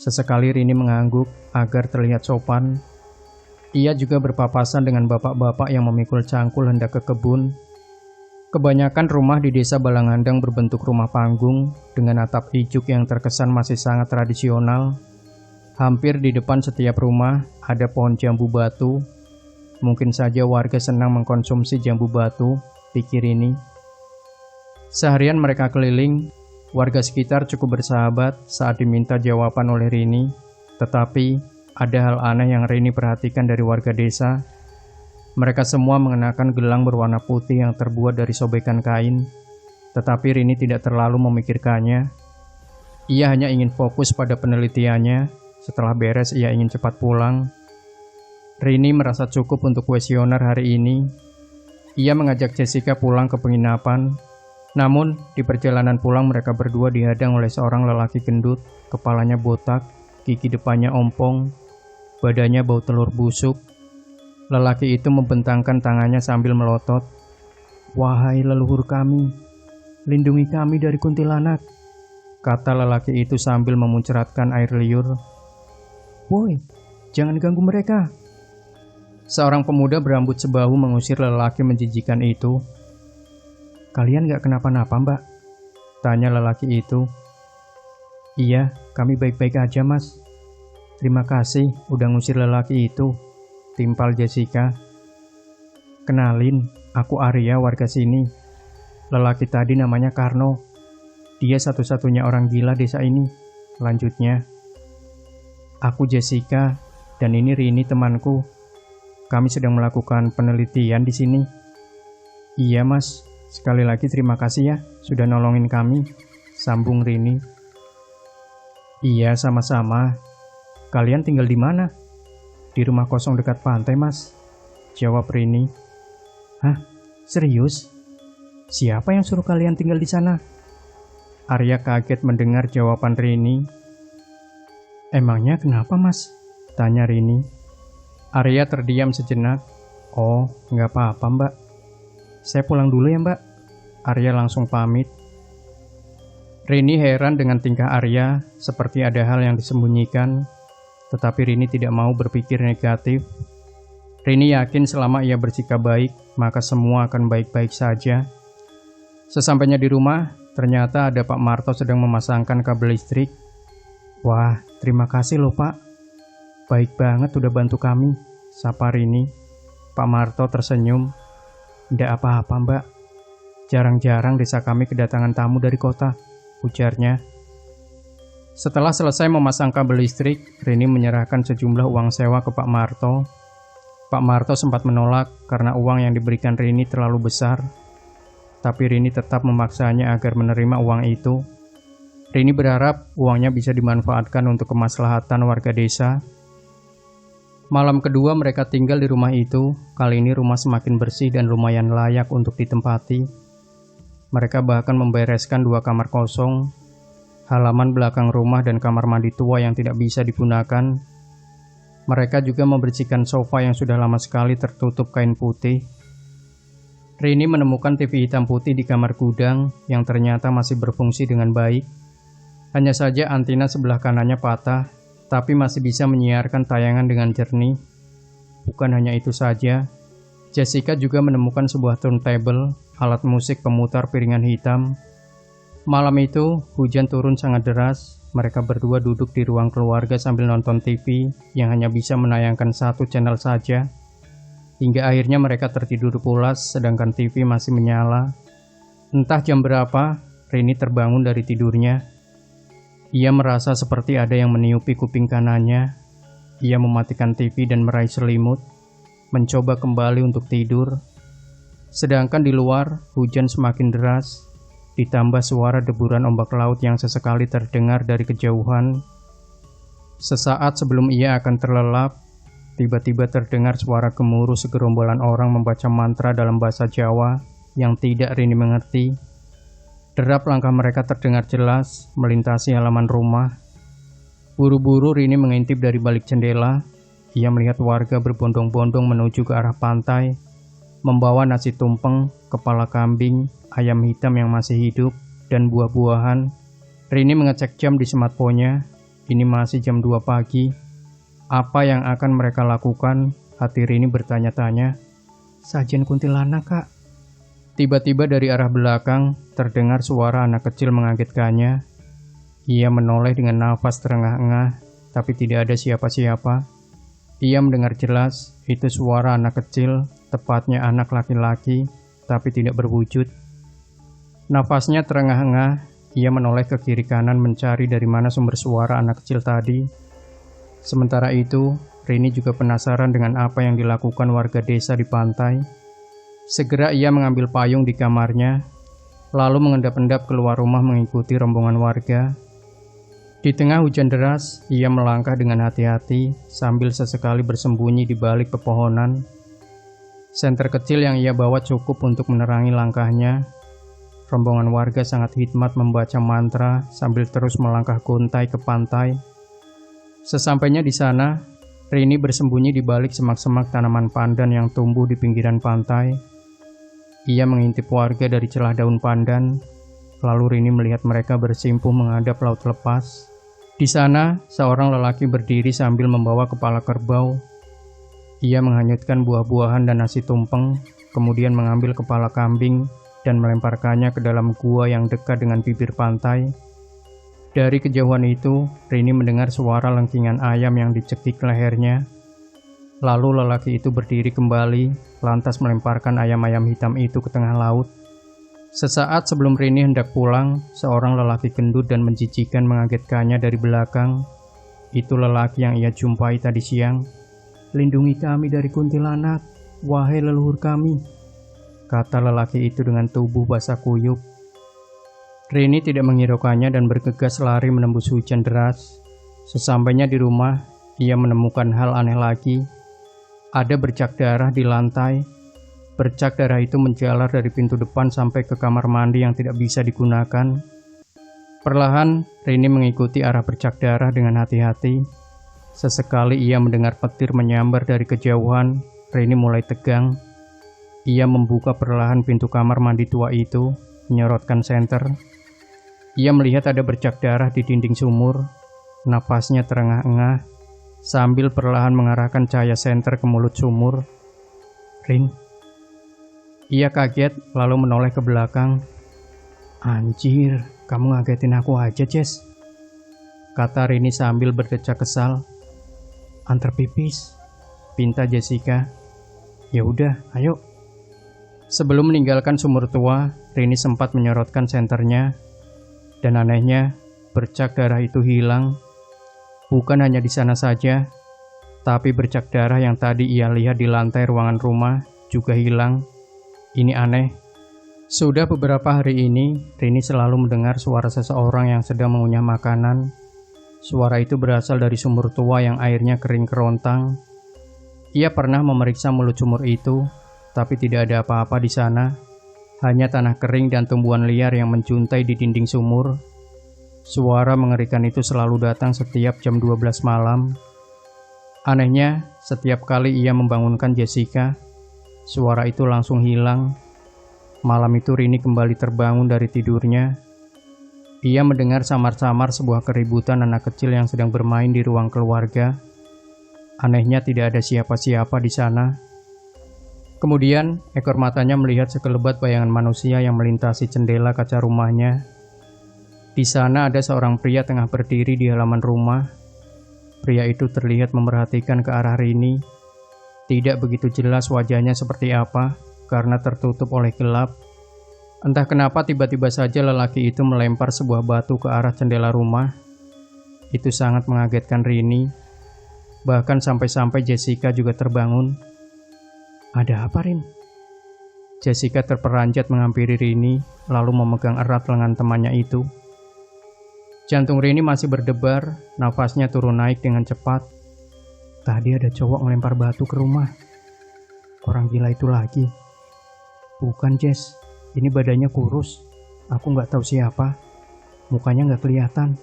Speaker 1: Sesekali Rini mengangguk agar terlihat sopan. Ia juga berpapasan dengan bapak-bapak yang memikul cangkul hendak ke kebun. Kebanyakan rumah di desa Balangandang berbentuk rumah panggung dengan atap ijuk yang terkesan masih sangat tradisional. Hampir di depan setiap rumah ada pohon jambu batu. Mungkin saja warga senang mengkonsumsi jambu batu, pikir ini. Seharian mereka keliling, warga sekitar cukup bersahabat saat diminta jawaban oleh Rini. Tetapi ada hal aneh yang Rini perhatikan dari warga desa. Mereka semua mengenakan gelang berwarna putih yang terbuat dari sobekan kain, tetapi Rini tidak terlalu memikirkannya. Ia hanya ingin fokus pada penelitiannya. Setelah beres, ia ingin cepat pulang. Rini merasa cukup untuk kuesioner hari ini. Ia mengajak Jessica pulang ke penginapan. Namun, di perjalanan pulang mereka berdua dihadang oleh seorang lelaki gendut, kepalanya botak, gigi depannya ompong, badannya bau telur busuk. Lelaki itu membentangkan tangannya sambil melotot. "Wahai leluhur kami, lindungi kami dari kuntilanak," kata lelaki itu sambil memuncratkan air liur. "Woi, jangan ganggu mereka." Seorang pemuda berambut sebahu mengusir lelaki menjijikan itu. "Kalian gak kenapa-napa, Mbak?" tanya lelaki itu. "Iya, kami baik-baik aja, Mas. Terima kasih udah ngusir lelaki itu," timpal Jessica. "Kenalin, aku Arya, warga sini. Lelaki tadi namanya Karno. Dia satu-satunya orang gila desa ini," lanjutnya. "Aku Jessica, dan ini Rini temanku. Kami sedang melakukan penelitian di sini." "Iya mas, sekali lagi terima kasih ya, sudah nolongin kami," sambung Rini. "Iya, sama-sama. Kalian tinggal di mana?" "Di rumah kosong dekat pantai, mas," jawab Rini. "Hah? Serius? Siapa yang suruh kalian tinggal di sana?" Arya kaget mendengar jawaban Rini. "Emangnya kenapa, mas?" tanya Rini. Arya terdiam sejenak. "Oh, nggak apa-apa, mbak. Saya pulang dulu ya, mbak." Arya langsung pamit. Rini heran dengan tingkah Arya, seperti ada hal yang disembunyikan. Tetapi Rini tidak mau berpikir negatif. Rini yakin selama ia bersikap baik, maka semua akan baik-baik saja. Sesampainya di rumah, ternyata ada Pak Marto sedang memasangkan kabel listrik. "Wah, terima kasih loh Pak. Baik banget udah bantu kami," sapa Rini. Pak Marto tersenyum. "Nggak apa-apa mbak. Jarang-jarang desa kami kedatangan tamu dari kota," ujarnya. Setelah selesai memasang kabel listrik, Rini menyerahkan sejumlah uang sewa ke Pak Marto. Pak Marto sempat menolak karena uang yang diberikan Rini terlalu besar. Tapi Rini tetap memaksanya agar menerima uang itu. Rini berharap uangnya bisa dimanfaatkan untuk kemaslahatan warga desa. Malam kedua mereka tinggal di rumah itu. Kali ini rumah semakin bersih dan lumayan layak untuk ditempati. Mereka bahkan membereskan 2 kamar kosong, halaman belakang rumah dan kamar mandi tua yang tidak bisa digunakan. Mereka juga membersihkan sofa yang sudah lama sekali tertutup kain putih. Rini menemukan TV hitam putih di kamar gudang yang ternyata masih berfungsi dengan baik. Hanya saja antena sebelah kanannya patah, tapi masih bisa menyiarkan tayangan dengan jernih. Bukan hanya itu saja, Jessica juga menemukan sebuah turntable, alat musik pemutar piringan hitam. Malam itu, hujan turun sangat deras. Mereka berdua duduk di ruang keluarga sambil nonton TV yang hanya bisa menayangkan 1 channel saja. Hingga akhirnya mereka tertidur pulas sedangkan TV masih menyala. Entah jam berapa, Rini terbangun dari tidurnya. Ia merasa seperti ada yang meniupi kuping kanannya. Ia mematikan TV dan meraih selimut, mencoba kembali untuk tidur. Sedangkan di luar, hujan semakin deras. Ditambah suara deburan ombak laut yang sesekali terdengar dari kejauhan. Sesaat sebelum ia akan terlelap, tiba-tiba terdengar suara gemuruh segerombolan orang membaca mantra dalam bahasa Jawa yang tidak Rini mengerti. Derap langkah mereka terdengar jelas melintasi halaman rumah. Buru-buru Rini mengintip dari balik jendela. Ia melihat warga berbondong-bondong menuju ke arah pantai, membawa nasi tumpeng, kepala kambing, ayam hitam yang masih hidup, dan buah-buahan. Rini mengecek jam di smartphone-nya. Ini masih jam 2 pagi. Apa yang akan mereka lakukan? Hati Rini bertanya-tanya. Sajian kuntilanak, Kak. Tiba-tiba dari arah belakang terdengar suara anak kecil mengagetkannya. Ia menoleh dengan nafas terengah-engah, tapi tidak ada siapa-siapa. Ia mendengar jelas itu suara anak kecil, tepatnya anak laki-laki, tapi tidak berwujud. Nafasnya terengah-engah, ia menoleh ke kiri kanan mencari dari mana sumber suara anak kecil tadi. Sementara itu, Rini juga penasaran dengan apa yang dilakukan warga desa di pantai. Segera ia mengambil payung di kamarnya, lalu mengendap-endap keluar rumah mengikuti rombongan warga. Di tengah hujan deras, ia melangkah dengan hati-hati sambil sesekali bersembunyi di balik pepohonan. Senter kecil yang ia bawa cukup untuk menerangi langkahnya. Rombongan warga sangat hikmat membaca mantra sambil terus melangkah gontai ke pantai. Sesampainya di sana, Rini bersembunyi di balik semak-semak tanaman pandan yang tumbuh di pinggiran pantai. Ia mengintip warga dari celah daun pandan, lalu Rini melihat mereka bersimpuh menghadap laut lepas. Di sana, seorang lelaki berdiri sambil membawa kepala kerbau. Ia menghanyutkan buah-buahan dan nasi tumpeng, kemudian mengambil kepala kambing dan melemparkannya ke dalam gua yang dekat dengan bibir pantai. Dari kejauhan itu, Rini mendengar suara lengkingan ayam yang dicekik lehernya. Lalu lelaki itu berdiri kembali, lantas melemparkan ayam-ayam hitam itu ke tengah laut. Sesaat sebelum Rini hendak pulang, seorang lelaki gendut dan menjijikan mengagetkannya dari belakang. Itu lelaki yang ia jumpai tadi siang. "Lindungi kami dari kuntilanak, wahai leluhur kami," kata lelaki itu dengan tubuh basah kuyup. Rini tidak menghiraukannya dan bergegas lari menembus hujan deras. Sesampainya di rumah, ia menemukan hal aneh lagi. Ada bercak darah di lantai. Bercak darah itu menjalar dari pintu depan sampai ke kamar mandi yang tidak bisa digunakan. Perlahan, Rini mengikuti arah bercak darah dengan hati-hati. Sesekali ia mendengar petir menyambar dari kejauhan. Rini mulai tegang. Ia membuka perlahan pintu kamar mandi tua itu, menyorotkan senter. Ia melihat ada bercak darah di dinding sumur. Napasnya terengah-engah, sambil perlahan mengarahkan cahaya senter ke mulut sumur. "Rin." Ia kaget, lalu menoleh ke belakang. "Anjir, kamu ngagetin aku aja, Jess," kata Rini sambil berdecak kesal. "Antar pipis," pinta Jessica. "Ya udah, ayo." Sebelum meninggalkan sumur tua, Rini sempat menyorotkan senternya. Dan anehnya, bercak darah itu hilang. Bukan hanya di sana saja, tapi bercak darah yang tadi ia lihat di lantai ruangan rumah juga hilang. Ini aneh. Sudah beberapa hari ini, Rini selalu mendengar suara seseorang yang sedang mengunyah makanan. Suara itu berasal dari sumur tua yang airnya kering kerontang. Ia pernah memeriksa mulut sumur itu, tapi tidak ada apa-apa di sana. Hanya tanah kering dan tumbuhan liar yang menjuntai di dinding sumur. Suara mengerikan itu selalu datang setiap jam 12 malam. Anehnya, setiap kali ia membangunkan Jessica, suara itu langsung hilang. Malam itu Rini kembali terbangun dari tidurnya. Ia mendengar samar-samar sebuah keributan anak kecil yang sedang bermain di ruang keluarga. Anehnya tidak ada siapa-siapa di sana. Kemudian, ekor matanya melihat sekelebat bayangan manusia yang melintasi jendela kaca rumahnya. Di sana ada seorang pria tengah berdiri di halaman rumah. Pria itu terlihat memerhatikan ke arah Rini. Tidak begitu jelas wajahnya seperti apa, karena tertutup oleh gelap. Entah kenapa tiba-tiba saja lelaki itu melempar sebuah batu ke arah jendela rumah. Itu sangat mengagetkan Rini. Bahkan sampai-sampai Jessica juga terbangun. "Ada apa, Rin?" Jessica terperanjat menghampiri Rini, lalu memegang erat lengan temannya itu. Jantung Rini masih berdebar, nafasnya turun naik dengan cepat. "Tadi ada cowok melempar batu ke rumah. Orang gila itu lagi." "Bukan, Jess. Ini badannya kurus. Aku nggak tahu siapa. Mukanya nggak kelihatan."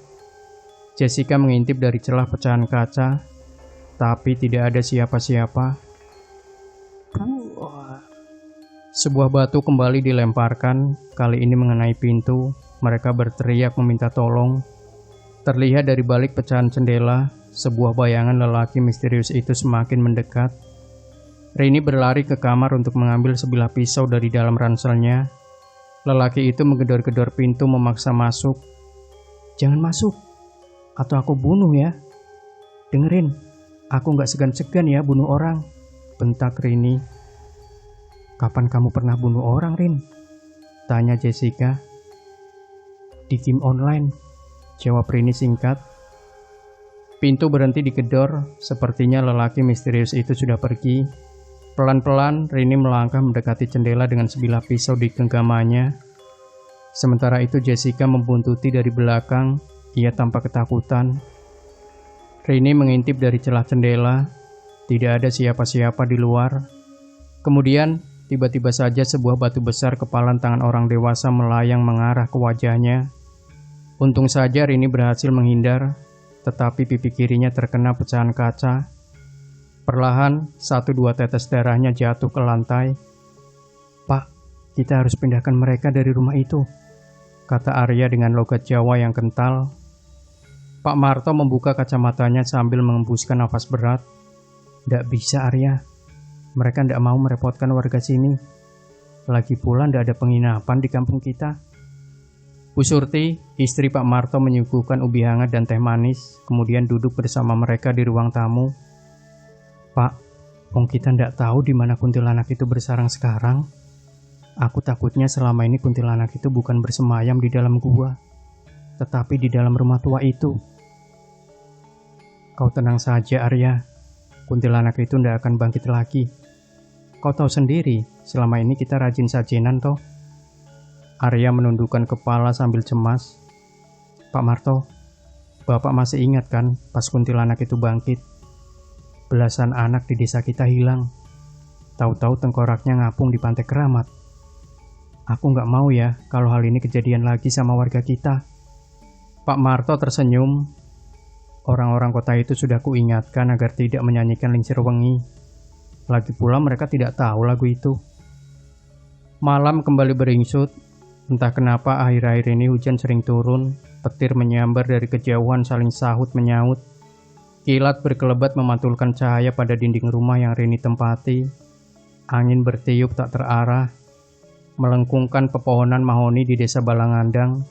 Speaker 1: Jessica mengintip dari celah pecahan kaca, tapi tidak ada siapa-siapa. Sebuah batu kembali dilemparkan, kali ini mengenai pintu. Mereka berteriak meminta tolong. Terlihat dari balik pecahan jendela, sebuah bayangan lelaki misterius itu semakin mendekat. Rini berlari ke kamar untuk mengambil sebilah pisau dari dalam ranselnya. Lelaki itu menggedor-gedor pintu memaksa masuk. "Jangan masuk, atau aku bunuh ya. Dengerin, aku gak segan-segan ya bunuh orang," bentak Rini. "Kapan kamu pernah bunuh orang, Rin?" tanya Jessica. "Di game online," jawab Rini singkat. Pintu berhenti digedor, sepertinya lelaki misterius itu sudah pergi. Pelan-pelan Rini melangkah mendekati jendela dengan sebilah pisau di genggamannya. Sementara itu Jessica membuntuti dari belakang. Ia tampak ketakutan. Rini mengintip dari celah jendela. Tidak ada siapa-siapa di luar. Kemudian tiba-tiba saja sebuah batu besar kepalan tangan orang dewasa melayang mengarah ke wajahnya. Untung saja Rini berhasil menghindar, tetapi pipi kirinya terkena pecahan kaca. Perlahan, 1-2 tetes darahnya jatuh ke lantai. "Pak, kita harus pindahkan mereka dari rumah itu," kata Arya dengan logat Jawa yang kental. Pak Marto membuka kacamatanya sambil mengembuskan nafas berat. "Nggak bisa, Arya. Mereka nggak mau merepotkan warga sini. Lagi pula nggak ada penginapan di kampung kita." Bu Surti, istri Pak Marto, menyuguhkan ubi hangat dan teh manis, kemudian duduk bersama mereka di ruang tamu. "Pak, wong kita ndak tahu di mana kuntilanak itu bersarang sekarang. Aku takutnya selama ini kuntilanak itu bukan bersemayam di dalam gua, tetapi di dalam rumah tua itu." "Kau tenang saja, Arya. Kuntilanak itu ndak akan bangkit lagi. Kau tahu sendiri, selama ini kita rajin sajenan toh." Arya menundukkan kepala sambil cemas. "Pak Marto, Bapak masih ingat kan pas kuntilanak itu bangkit? Belasan anak di desa kita hilang. Tahu-tahu tengkoraknya ngapung di Pantai Keramat. Aku nggak mau ya kalau hal ini kejadian lagi sama warga kita." Pak Marto tersenyum. "Orang-orang kota itu sudah kuingatkan agar tidak menyanyikan Lingsir Wengi. Lagi pula mereka tidak tahu lagu itu." Malam kembali beringsut. Entah kenapa akhir-akhir ini hujan sering turun. Petir menyambar dari kejauhan saling sahut menyaut. Kilat berkelebat memantulkan cahaya pada dinding rumah yang Rini tempati. Angin bertiup tak terarah, melengkungkan pepohonan mahoni di desa Balangandang.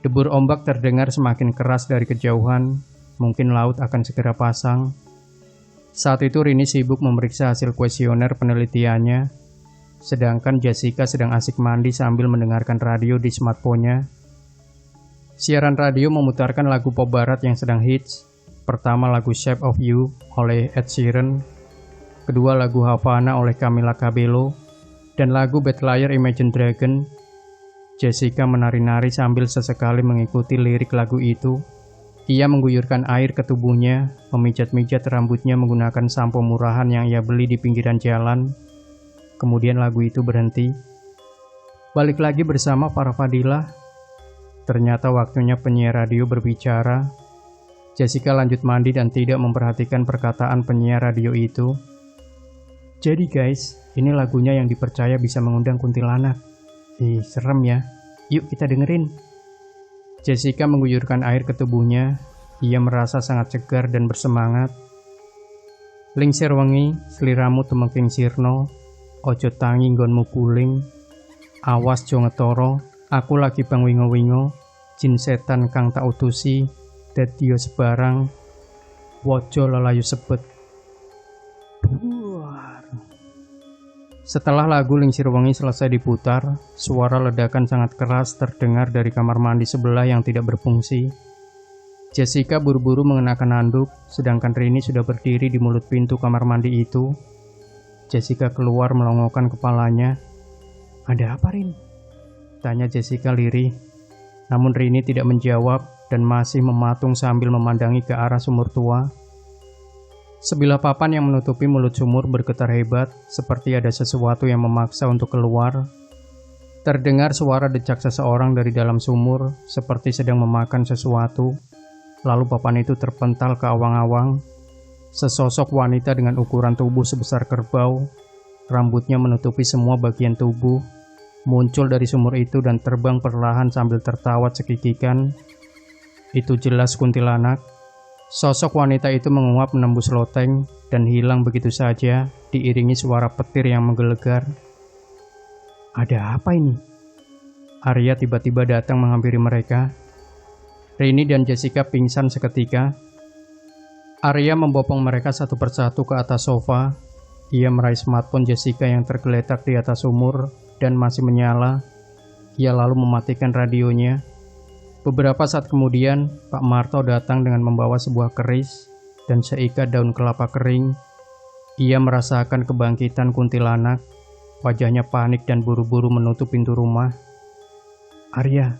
Speaker 1: Debur ombak terdengar semakin keras dari kejauhan. Mungkin laut akan segera pasang. Saat itu Rini sibuk memeriksa hasil kuesioner penelitiannya, sedangkan Jessica sedang asik mandi sambil mendengarkan radio di smartphone-nya. Siaran radio memutarkan lagu pop barat yang sedang hits. Pertama lagu Shape of You oleh Ed Sheeran, kedua lagu Havana oleh Camila Cabello, dan lagu Bad Liar Imagine Dragon. Jessica menari-nari sambil sesekali mengikuti lirik lagu itu. Ia mengguyurkan air ke tubuhnya, memijat-mijat rambutnya menggunakan sampo murahan yang ia beli di pinggiran jalan. Kemudian lagu itu berhenti. Balik lagi bersama para Fadilah. Ternyata waktunya penyiar radio berbicara. Jessica lanjut mandi dan tidak memperhatikan perkataan penyiar radio itu. "Jadi guys, ini lagunya yang dipercaya bisa mengundang kuntilanak. Serem ya. Yuk kita dengerin." Jessica mengguyurkan air ke tubuhnya. Ia merasa sangat segar dan bersemangat. "Lingsir wengi, sliramu tumengking sirno, ojo tangi nggonmu kuling, awas jo ngetoro, aku lagi bang wingo-wingo, jin setan kang tak utusi, dadya sebarang, wojo lelayu sebet." Setelah lagu Lingsir Wengi selesai diputar, suara ledakan sangat keras terdengar dari kamar mandi sebelah yang tidak berfungsi. Jessica buru-buru mengenakan handuk, sedangkan Rini sudah berdiri di mulut pintu kamar mandi itu. Jessica keluar melongokkan kepalanya. "Ada apa, Rin?" tanya Jessica lirih. Namun Rini tidak menjawab dan masih mematung sambil memandangi ke arah sumur tua. Sebilah papan yang menutupi mulut sumur bergetar hebat, seperti ada sesuatu yang memaksa untuk keluar. Terdengar suara decak seseorang dari dalam sumur, seperti sedang memakan sesuatu. Lalu papan itu terpental ke awang-awang. Sesosok wanita dengan ukuran tubuh sebesar kerbau, rambutnya menutupi semua bagian tubuh, muncul dari sumur itu dan terbang perlahan sambil tertawa cekikikan. Itu jelas kuntilanak. Sosok wanita itu menguap menembus loteng dan hilang begitu saja, diiringi suara petir yang menggelegar. Ada apa ini? Arya tiba-tiba datang menghampiri mereka. Rini dan Jessica pingsan seketika. Arya membopong mereka satu persatu ke atas sofa. Ia meraih smartphone Jessica yang tergeletak di atas sumur dan masih menyala. Ia lalu mematikan radionya. Beberapa saat kemudian, Pak Marto datang dengan membawa sebuah keris dan seikat daun kelapa kering. Ia merasakan kebangkitan kuntilanak. Wajahnya panik dan buru-buru menutup pintu rumah. Arya,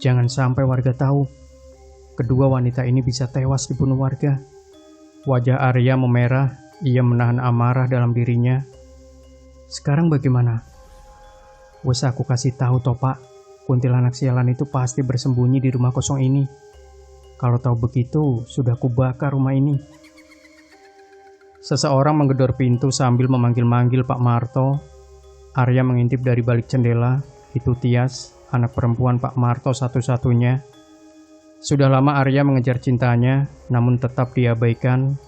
Speaker 1: jangan sampai warga tahu. Kedua wanita ini bisa tewas dibunuh warga. Wajah Arya memerah, ia menahan amarah dalam dirinya. Sekarang bagaimana? Wes aku kasih tahu toh Pak, kuntilanak sialan itu pasti bersembunyi di rumah kosong ini. Kalau tahu begitu, sudah kubakar rumah ini. Seseorang menggedor pintu sambil memanggil-manggil Pak Marto. Arya mengintip dari balik jendela, itu Tias, anak perempuan Pak Marto satu-satunya. Sudah lama Arya mengejar cintanya, namun tetap diabaikan.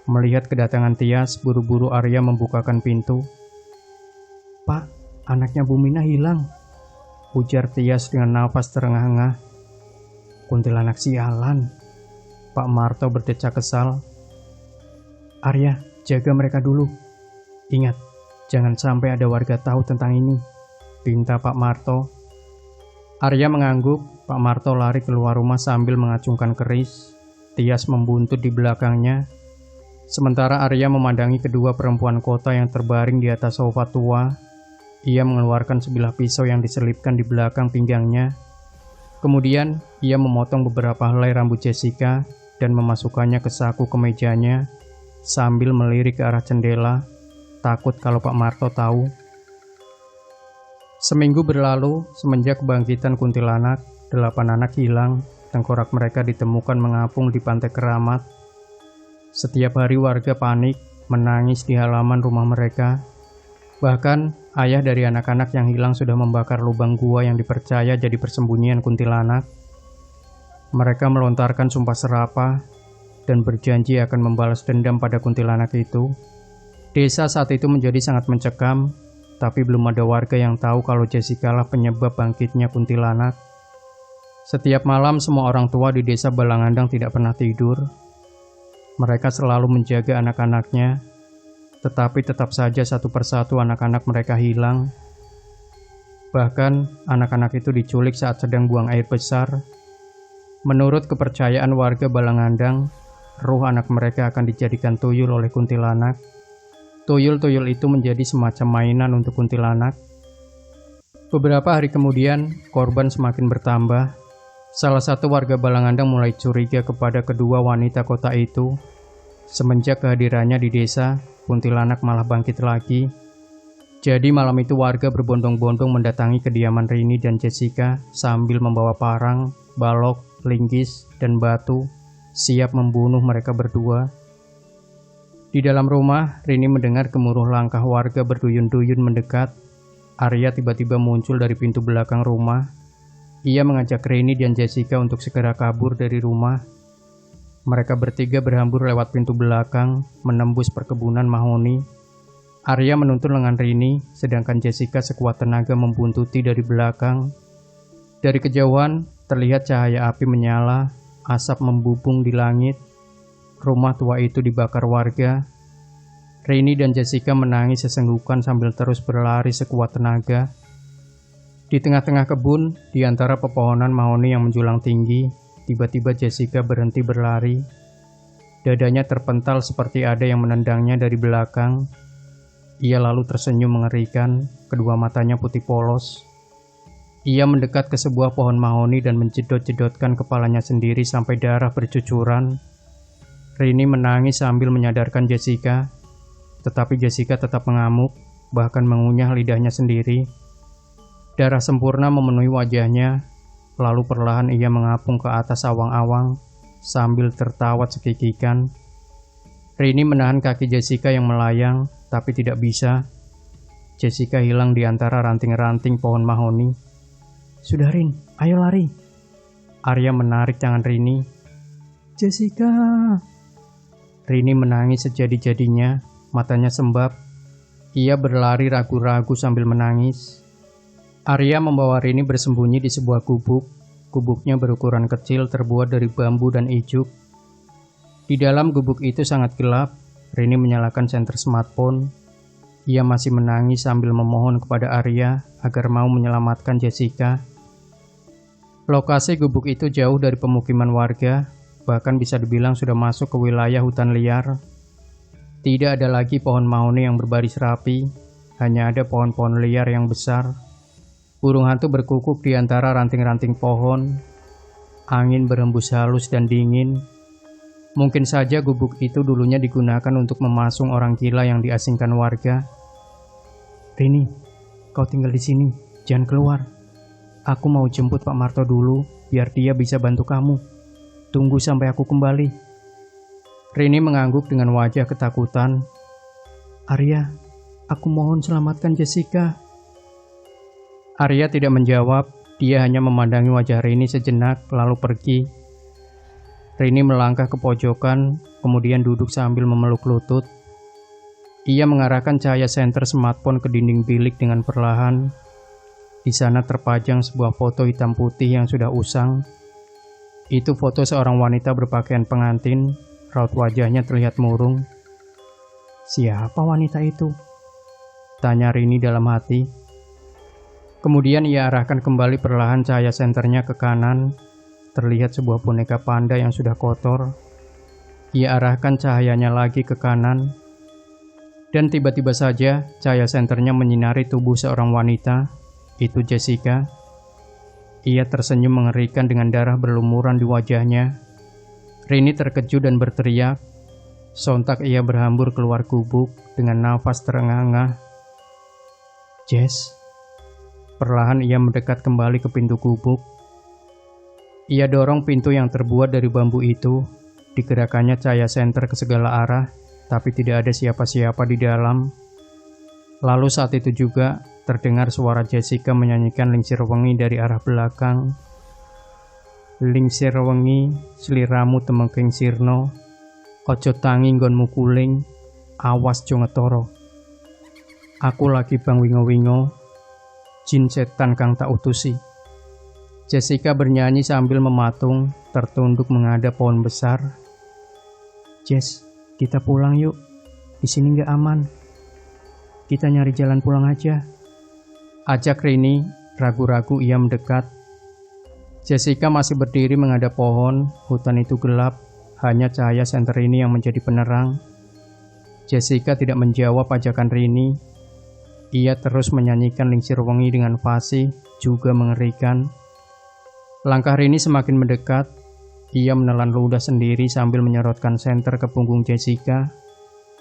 Speaker 1: Melihat kedatangan Tias, buru-buru Arya membukakan pintu. Pak, anaknya Bu Mina hilang, ujar Tias dengan nafas terengah-engah. Kuntilanak sialan, Pak Marto berdecak kesal. Arya, jaga mereka dulu. Ingat, jangan sampai ada warga tahu tentang ini, pinta Pak Marto. Arya mengangguk, Pak Marto lari keluar rumah sambil mengacungkan keris. Tias membuntut di belakangnya. Sementara Arya memandangi kedua perempuan kota yang terbaring di atas sofa tua. Ia mengeluarkan sebilah pisau yang diselipkan di belakang pinggangnya. Kemudian, ia memotong beberapa helai rambut Jessica dan memasukkannya ke saku kemejanya sambil melirik ke arah jendela, takut kalau Pak Marto tahu. Seminggu berlalu, semenjak kebangkitan kuntilanak, 8 anak hilang, tengkorak mereka ditemukan mengapung di pantai Keramat. Setiap hari warga panik, menangis di halaman rumah mereka. Bahkan, ayah dari anak-anak yang hilang sudah membakar lubang gua yang dipercaya jadi persembunyian kuntilanak. Mereka melontarkan sumpah serapah dan berjanji akan membalas dendam pada kuntilanak itu. Desa saat itu menjadi sangat mencekam, tapi belum ada warga yang tahu kalau Jessica lah penyebab bangkitnya kuntilanak. Setiap malam semua orang tua di desa Balangandang tidak pernah tidur. Mereka selalu menjaga anak-anaknya, tetapi tetap saja satu persatu anak-anak mereka hilang. Bahkan anak-anak itu diculik saat sedang buang air besar. Menurut kepercayaan warga Balangandang, ruh anak mereka akan dijadikan tuyul oleh kuntilanak. Tuyul-tuyul itu menjadi semacam mainan untuk kuntilanak. Beberapa hari kemudian, korban semakin bertambah. Salah satu warga Balangandang mulai curiga kepada kedua wanita kota itu. Semenjak kehadirannya di desa, kuntilanak malah bangkit lagi. Jadi malam itu warga berbondong-bondong mendatangi kediaman Rini dan Jessica sambil membawa parang, balok, linggis, dan batu, siap membunuh mereka berdua. Di dalam rumah, Rini mendengar gemuruh langkah warga berduyun-duyun mendekat. Arya tiba-tiba muncul dari pintu belakang rumah. Ia mengajak Rini dan Jessica untuk segera kabur dari rumah. Mereka bertiga berhambur lewat pintu belakang, menembus perkebunan mahoni. Arya menuntun lengan Rini, sedangkan Jessica sekuat tenaga membuntuti dari belakang. Dari kejauhan, terlihat cahaya api menyala, asap membubung di langit. Rumah tua itu dibakar warga. Rini dan Jessica menangis sesenggukan sambil terus berlari sekuat tenaga. Di tengah-tengah kebun, di antara pepohonan mahoni yang menjulang tinggi, tiba-tiba Jessica berhenti berlari. Dadanya terpental seperti ada yang menendangnya dari belakang. Ia lalu tersenyum mengerikan, kedua matanya putih polos. Ia mendekat ke sebuah pohon mahoni dan menjedot-jedotkan kepalanya sendiri sampai darah bercucuran. Rini menangis sambil menyadarkan Jessica, tetapi Jessica tetap mengamuk, bahkan mengunyah lidahnya sendiri. Darah sempurna memenuhi wajahnya, lalu perlahan ia mengapung ke atas awang-awang, sambil tertawa cekikikan. Rini menahan kaki Jessica yang melayang, tapi tidak bisa. Jessica hilang di antara ranting-ranting pohon mahoni. Sudah Rin, ayo lari. Arya menarik tangan Rini. Jessica. Rini menangis sejadi-jadinya, matanya sembab. Ia berlari ragu-ragu sambil menangis. Arya membawa Rini bersembunyi di sebuah gubuk. Gubuknya berukuran kecil, terbuat dari bambu dan ijuk. Di dalam gubuk itu sangat gelap. Rini menyalakan senter smartphone. Ia masih menangis sambil memohon kepada Arya agar mau menyelamatkan Jessica. Lokasi gubuk itu jauh dari pemukiman warga, bahkan bisa dibilang sudah masuk ke wilayah hutan liar. Tidak ada lagi pohon mahoni yang berbaris rapi, hanya ada pohon-pohon liar yang besar. Burung hantu berkukuk di antara ranting-ranting pohon. Angin berhembus halus dan dingin. Mungkin saja gubuk itu dulunya digunakan untuk memasung orang gila yang diasingkan warga. Rini, kau tinggal di sini, jangan keluar. Aku mau jemput Pak Marto dulu, biar dia bisa bantu kamu. Tunggu sampai aku kembali. Rini mengangguk dengan wajah ketakutan. Arya, aku mohon selamatkan Jessica. Arya tidak menjawab, dia hanya memandangi wajah Rini sejenak lalu pergi. Rini melangkah ke pojokan, kemudian duduk sambil memeluk lutut. Ia mengarahkan cahaya senter smartphone ke dinding bilik dengan perlahan. Di sana terpajang sebuah foto hitam putih yang sudah usang. Itu foto seorang wanita berpakaian pengantin, raut wajahnya terlihat murung. Siapa wanita itu? Tanya Rini dalam hati. Kemudian ia arahkan kembali perlahan cahaya senternya ke kanan. Terlihat sebuah boneka panda yang sudah kotor. Ia arahkan cahayanya lagi ke kanan. Dan tiba-tiba saja cahaya senternya menyinari tubuh seorang wanita. Itu Jessica. Ia tersenyum mengerikan dengan darah berlumuran di wajahnya. Rini terkejut dan berteriak. Sontak ia berhambur keluar gubuk dengan nafas terengah-engah. Jess. Perlahan ia mendekat kembali ke pintu gubuk. Ia dorong pintu yang terbuat dari bambu itu. Digerakkannya cahaya senter ke segala arah, tapi tidak ada siapa-siapa di dalam. Lalu saat itu juga terdengar suara Jessica menyanyikan Lingsir Wengi dari arah belakang. Lingsir wengi, sliramu temengking sirno, ojo tangi nggonmu kuling, awas jo ngetoro. Aku lagi bang wingo-wingo, jin setan kang tak utusi. Jessica bernyanyi sambil mematung, tertunduk menghadap pohon besar. Jess, kita pulang yuk. Di sini nggak aman. Kita nyari jalan pulang aja. Ajak Rini, ragu-ragu ia mendekat. Jessica masih berdiri menghadap pohon, hutan itu gelap, hanya cahaya senter Rini yang menjadi penerang. Jessica tidak menjawab ajakan Rini. Ia terus menyanyikan Lingsir Wengi dengan fasih, juga mengerikan. Langkah Rini semakin mendekat. Ia menelan ludah sendiri sambil menyorotkan senter ke punggung Jessica.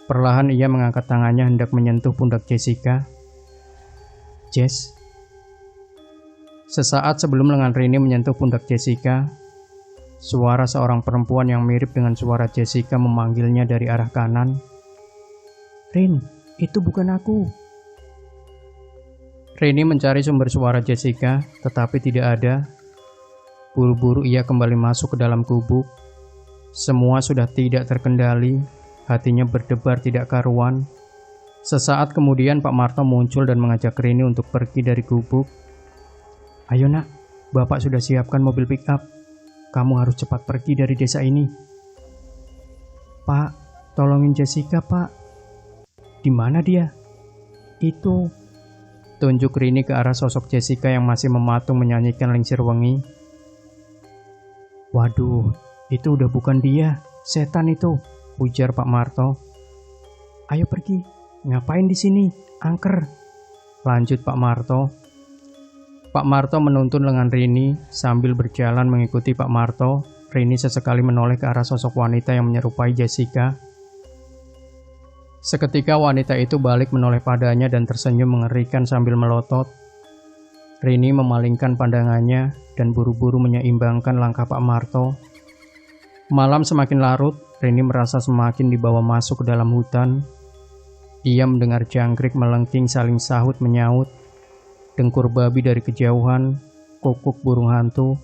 Speaker 1: Perlahan ia mengangkat tangannya hendak menyentuh pundak Jessica. Jess. Sesaat sebelum lengan Rini menyentuh pundak Jessica, suara seorang perempuan yang mirip dengan suara Jessica memanggilnya dari arah kanan. Rin, itu bukan aku. Rini mencari sumber suara Jessica, tetapi tidak ada. Buru-buru ia kembali masuk ke dalam gubuk. Semua sudah tidak terkendali, hatinya berdebar tidak karuan. Sesaat kemudian Pak Marto muncul dan mengajak Rini untuk pergi dari gubuk. Ayo nak, Bapak sudah siapkan mobil pick-up. Kamu harus cepat pergi dari desa ini. Pak, tolongin Jessica, Pak. Di mana dia? Itu. Tunjuk Rini ke arah sosok Jessica yang masih mematung menyanyikan Lingsir Wengi. Waduh, itu udah bukan dia. Setan itu, ujar Pak Marto. Ayo pergi. Ngapain di sini? Angker. Lanjut Pak Marto. Pak Marto menuntun lengan Rini sambil berjalan mengikuti Pak Marto. Rini sesekali menoleh ke arah sosok wanita yang menyerupai Jessica. Seketika wanita itu balik menoleh padanya dan tersenyum mengerikan sambil melotot. Rini memalingkan pandangannya dan buru-buru menyeimbangkan langkah Pak Marto. Malam semakin larut, Rini merasa semakin dibawa masuk ke dalam hutan. Ia mendengar jangkrik melengking saling sahut menyaut, dengkur babi dari kejauhan, kukuk burung hantu,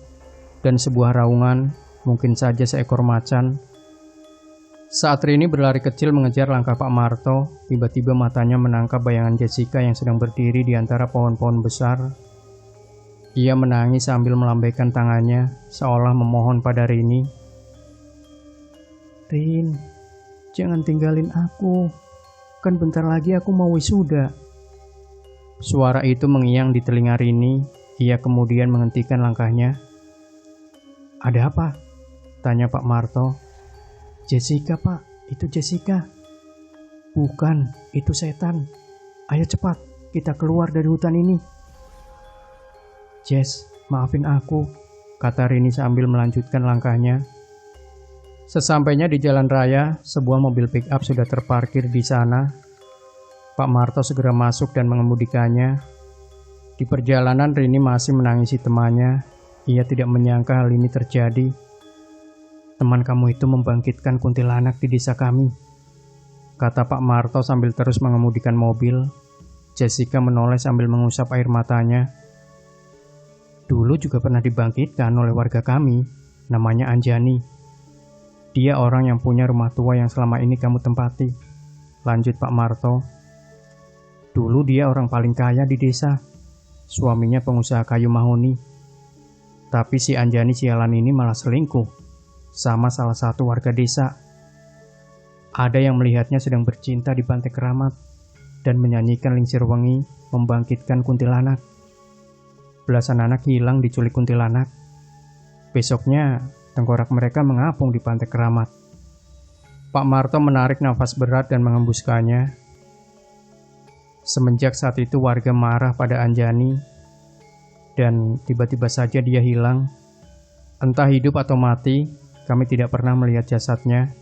Speaker 1: dan sebuah raungan. mungkin saja seekor macan. Saat Rini berlari kecil mengejar langkah Pak Marto, tiba-tiba matanya menangkap bayangan Jessica yang sedang berdiri di antara pohon-pohon besar. Ia menangis sambil melambaikan tangannya, seolah memohon pada Rini. "Rin, jangan tinggalin aku. Kan bentar lagi aku mau wisuda." Suara itu mengiang di telinga Rini. Ia kemudian menghentikan langkahnya. "Ada apa?" tanya Pak Marto. "Jessica, Pak. Itu Jessica." "Bukan, itu setan. Ayo cepat, kita keluar dari hutan ini." "Jess, maafin aku," kata Rini sambil melanjutkan langkahnya. Sesampainya di jalan raya, sebuah mobil pick-up sudah terparkir di sana. Pak Marto segera masuk dan mengemudikannya. Di perjalanan Rini masih menangisi temannya. Ia tidak menyangka hal ini terjadi. "Teman kamu itu membangkitkan kuntilanak di desa kami," kata Pak Marto sambil terus mengemudikan mobil. Jessica menoleh sambil mengusap air matanya. "Dulu juga pernah dibangkitkan oleh warga kami, namanya Anjani. Dia orang yang punya rumah tua yang selama ini kamu tempati," lanjut Pak Marto. "Dulu dia orang paling kaya di desa. Suaminya pengusaha kayu mahoni. Tapi si Anjani sialan ini malah selingkuh sama salah satu warga desa. Ada yang melihatnya sedang bercinta di Pantai Keramat dan menyanyikan lingsir wengi membangkitkan kuntilanak. Belasan anak hilang diculik kuntilanak. Besoknya tengkorak mereka mengapung di Pantai Keramat." Pak Marto menarik nafas berat dan mengembuskannya. Semenjak saat itu warga marah pada Anjani dan tiba-tiba saja dia hilang. Entah hidup atau mati, kami tidak pernah melihat jasadnya.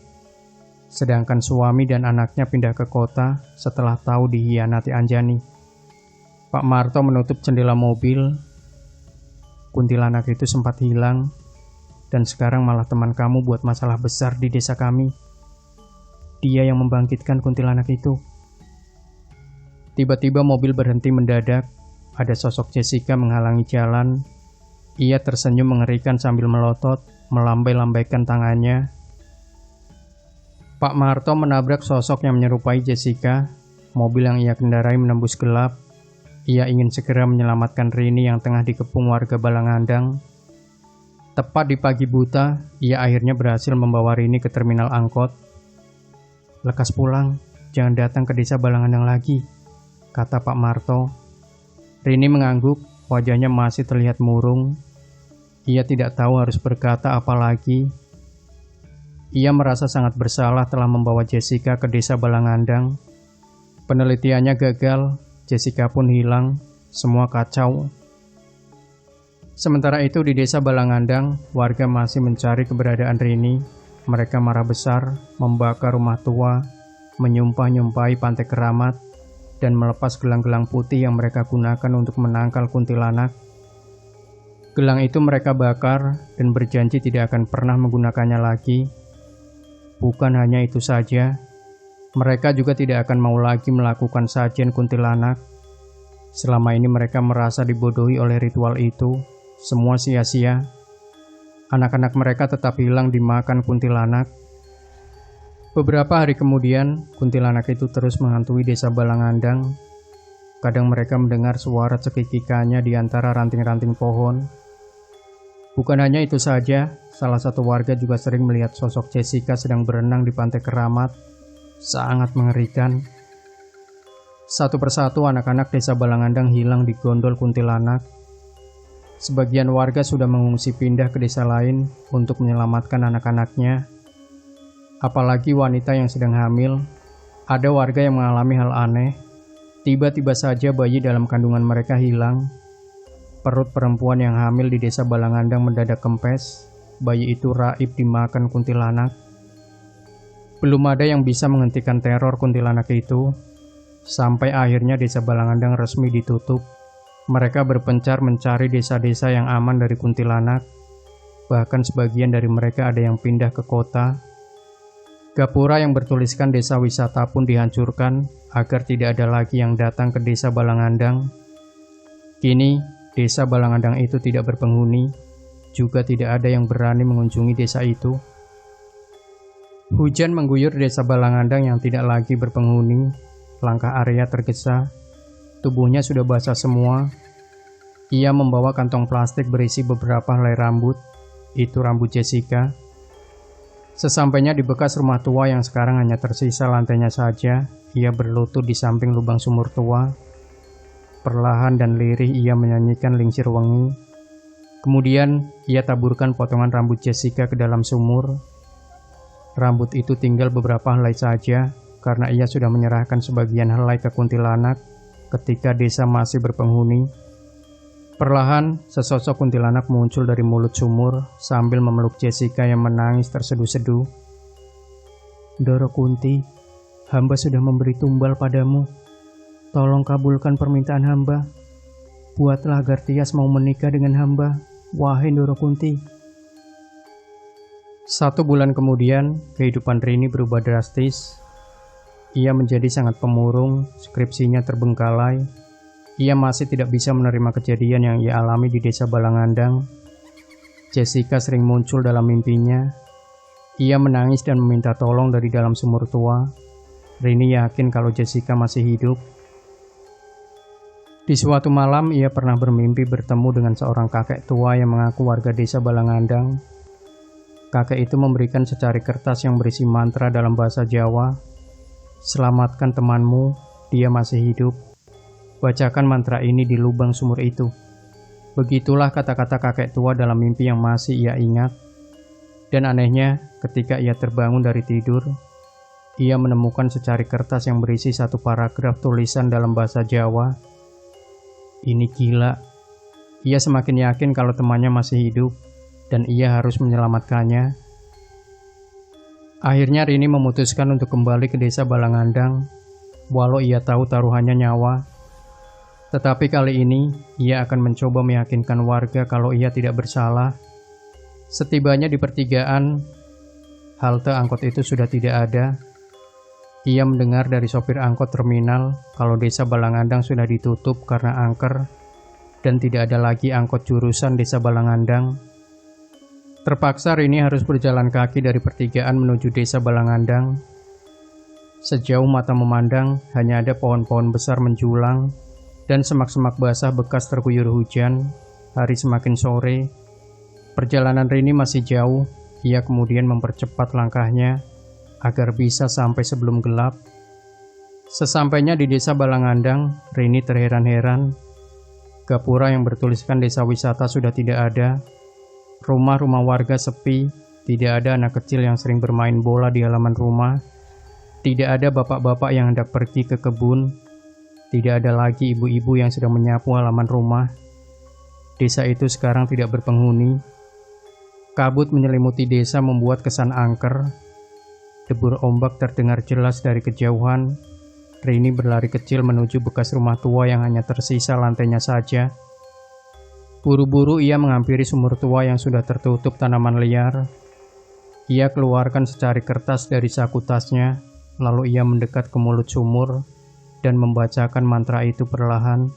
Speaker 1: Sedangkan suami dan anaknya pindah ke kota setelah tahu dikhianati Anjani. Pak Marto menutup jendela mobil. "Kuntilanak itu sempat hilang dan sekarang malah teman kamu buat masalah besar di desa kami. Dia yang membangkitkan kuntilanak itu." Tiba-tiba mobil berhenti mendadak. Ada sosok Jessica menghalangi jalan. Ia tersenyum mengerikan sambil melotot, melambai-lambaikan tangannya. Pak Marto menabrak sosok yang menyerupai Jessica. Mobil yang ia kendarai menembus gelap. Ia ingin segera menyelamatkan Rini yang tengah dikepung warga Balangandang. Tepat di pagi buta, ia akhirnya berhasil membawa Rini ke terminal angkot. "Lekas pulang, jangan datang ke desa Balangandang lagi," kata Pak Marto. Rini mengangguk, wajahnya masih terlihat murung. Ia tidak tahu harus berkata apa lagi. Ia merasa sangat bersalah telah membawa Jessica ke desa Balangandang. Penelitiannya gagal, Jessica pun hilang, semua kacau. Sementara itu di desa Balangandang, warga masih mencari keberadaan Rini. Mereka marah besar, membakar rumah tua, menyumpah-nyumpahi Pantai Keramat, dan melepas gelang-gelang putih yang mereka gunakan untuk menangkal kuntilanak. Gelang itu mereka bakar dan berjanji tidak akan pernah menggunakannya lagi. Bukan hanya itu saja, mereka juga tidak akan mau lagi melakukan sajian kuntilanak. Selama ini mereka merasa dibodohi oleh ritual itu, semua sia-sia. Anak-anak mereka tetap hilang dimakan kuntilanak. Beberapa hari kemudian, kuntilanak itu terus menghantui desa Balangandang. Kadang mereka mendengar suara cekikikannya di antara ranting-ranting pohon. Bukan hanya itu saja, salah satu warga juga sering melihat sosok Jessica sedang berenang di Pantai Keramat. Sangat mengerikan. Satu persatu anak-anak desa Balangandang hilang di gondol kuntilanak. Sebagian warga sudah mengungsi pindah ke desa lain untuk menyelamatkan anak-anaknya. Apalagi wanita yang sedang hamil. Ada warga yang mengalami hal aneh. Tiba-tiba saja bayi dalam kandungan mereka hilang. Perut perempuan yang hamil di desa Balangandang mendadak kempes. Bayi itu raib dimakan kuntilanak. Belum ada yang bisa menghentikan teror kuntilanak itu. Sampai akhirnya desa Balangandang resmi ditutup. Mereka berpencar mencari desa-desa yang aman dari kuntilanak. Bahkan sebagian dari mereka ada yang pindah ke kota. Gapura yang bertuliskan desa wisata pun dihancurkan agar tidak ada lagi yang datang ke desa Balangandang. Kini, desa Balangandang itu tidak berpenghuni. juga tidak ada yang berani mengunjungi desa itu. Hujan mengguyur desa Balangandang yang tidak lagi berpenghuni. Langkah Arya tergesa, tubuhnya sudah basah semua. Ia membawa kantong plastik berisi beberapa helai rambut. Itu rambut Jessica. Sesampainya di bekas rumah tua yang sekarang hanya tersisa lantainya saja, ia berlutut di samping lubang sumur tua. Perlahan dan lirih ia menyanyikan Lingsir Wengi. Kemudian ia taburkan potongan rambut Jessica ke dalam sumur. Rambut itu tinggal beberapa helai saja, karena ia sudah menyerahkan sebagian helai ke kuntilanak ketika desa masih berpenghuni. Perlahan, sesosok kuntilanak muncul dari mulut sumur sambil memeluk Jessica yang menangis terseduh-seduh. "Doro Kunti, hamba sudah memberi tumbal padamu. Tolong kabulkan permintaan hamba. Buatlah agar Tias mau menikah dengan hamba, wahai Doro Kunti." 1 bulan kemudian, kehidupan Rini berubah drastis. Ia menjadi sangat pemurung, skripsinya terbengkalai. Ia masih tidak bisa menerima kejadian yang ia alami di desa Balangandang. Jessica sering muncul dalam mimpinya. Ia menangis dan meminta tolong dari dalam sumur tua. Rini yakin kalau Jessica masih hidup. Di suatu malam, ia pernah bermimpi bertemu dengan seorang kakek tua yang mengaku warga desa Balangandang. Kakek itu memberikan secari kertas yang berisi mantra dalam bahasa Jawa. "Selamatkan temanmu, dia masih hidup. Bacakan mantra ini di lubang sumur itu." Begitulah kata-kata kakek tua dalam mimpi yang masih ia ingat. Dan anehnya, ketika ia terbangun dari tidur, ia menemukan secari kertas yang berisi 1 paragraf tulisan dalam bahasa Jawa. Ini gila. Ia semakin yakin kalau temannya masih hidup, dan ia harus menyelamatkannya. Akhirnya Rini memutuskan untuk kembali ke desa Balangandang, walau ia tahu taruhannya nyawa. Tetapi kali ini, ia akan mencoba meyakinkan warga kalau ia tidak bersalah. Setibanya di pertigaan, halte angkot itu sudah tidak ada. Ia mendengar dari sopir angkot terminal kalau desa Balangandang sudah ditutup karena angker, dan tidak ada lagi angkot jurusan desa Balangandang. Terpaksa Rini harus berjalan kaki dari pertigaan menuju desa Balangandang. Sejauh mata memandang, hanya ada pohon-pohon besar menjulang, dan semak-semak basah bekas terguyur hujan. Hari semakin sore. Perjalanan Rini masih jauh. Ia kemudian mempercepat langkahnya agar bisa sampai sebelum gelap. Sesampainya di desa Balangandang, Rini terheran-heran. Gapura yang bertuliskan desa wisata sudah tidak ada. Rumah-rumah warga sepi. Tidak ada anak kecil yang sering bermain bola di halaman rumah. Tidak ada bapak-bapak yang hendak pergi ke kebun. Tidak ada lagi ibu-ibu yang sedang menyapu halaman rumah. Desa itu sekarang tidak berpenghuni. Kabut menyelimuti desa membuat kesan angker. Debur ombak terdengar jelas dari kejauhan. Rini berlari kecil menuju bekas rumah tua yang hanya tersisa lantainya saja. Buru-buru ia menghampiri sumur tua yang sudah tertutup tanaman liar. Ia keluarkan secari kertas dari saku tasnya, lalu ia mendekat ke mulut sumur dan membacakan mantra itu perlahan.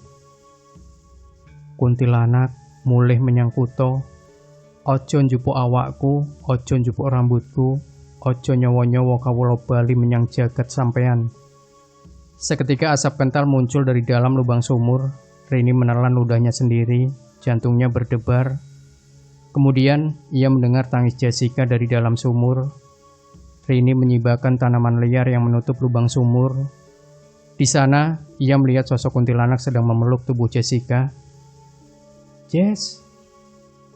Speaker 1: "Kuntilanak, mulih menyang kuto. Ojo njupuk awakku, ojo njupuk rambutku, ojo nyowo-nyowo kawula bali menyang jagat sampean." Seketika asap kental muncul dari dalam lubang sumur. Rini menelan ludahnya sendiri, jantungnya berdebar. Kemudian ia mendengar tangis Jessica dari dalam sumur. Rini menyibakkan tanaman liar yang menutup lubang sumur. Di sana, ia melihat sosok kuntilanak sedang memeluk tubuh Jessica. "Jess!"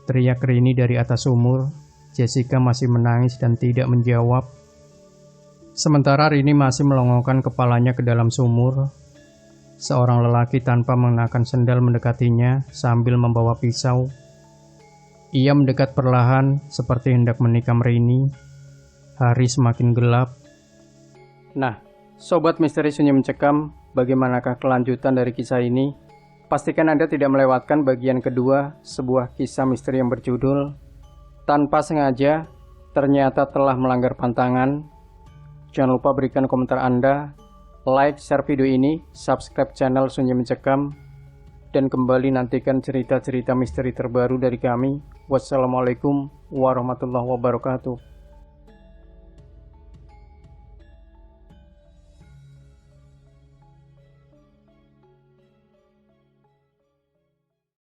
Speaker 1: teriak Rini dari atas sumur. Jessica masih menangis dan tidak menjawab. Sementara Rini masih melongokkan kepalanya ke dalam sumur. Seorang lelaki tanpa mengenakan sendal mendekatinya sambil membawa pisau. Ia mendekat perlahan seperti hendak menikam Rini. Hari semakin gelap. Nah, Sobat Misteri Sunyi Mencekam, bagaimanakah kelanjutan dari kisah ini? Pastikan Anda tidak melewatkan bagian kedua sebuah kisah misteri yang berjudul Tanpa Sengaja Ternyata Telah Melanggar Pantangan. Jangan lupa berikan komentar Anda, like, share video ini, subscribe channel Sunyi Mencekam. dan kembali nantikan cerita-cerita misteri terbaru dari kami. Wassalamualaikum warahmatullahi wabarakatuh.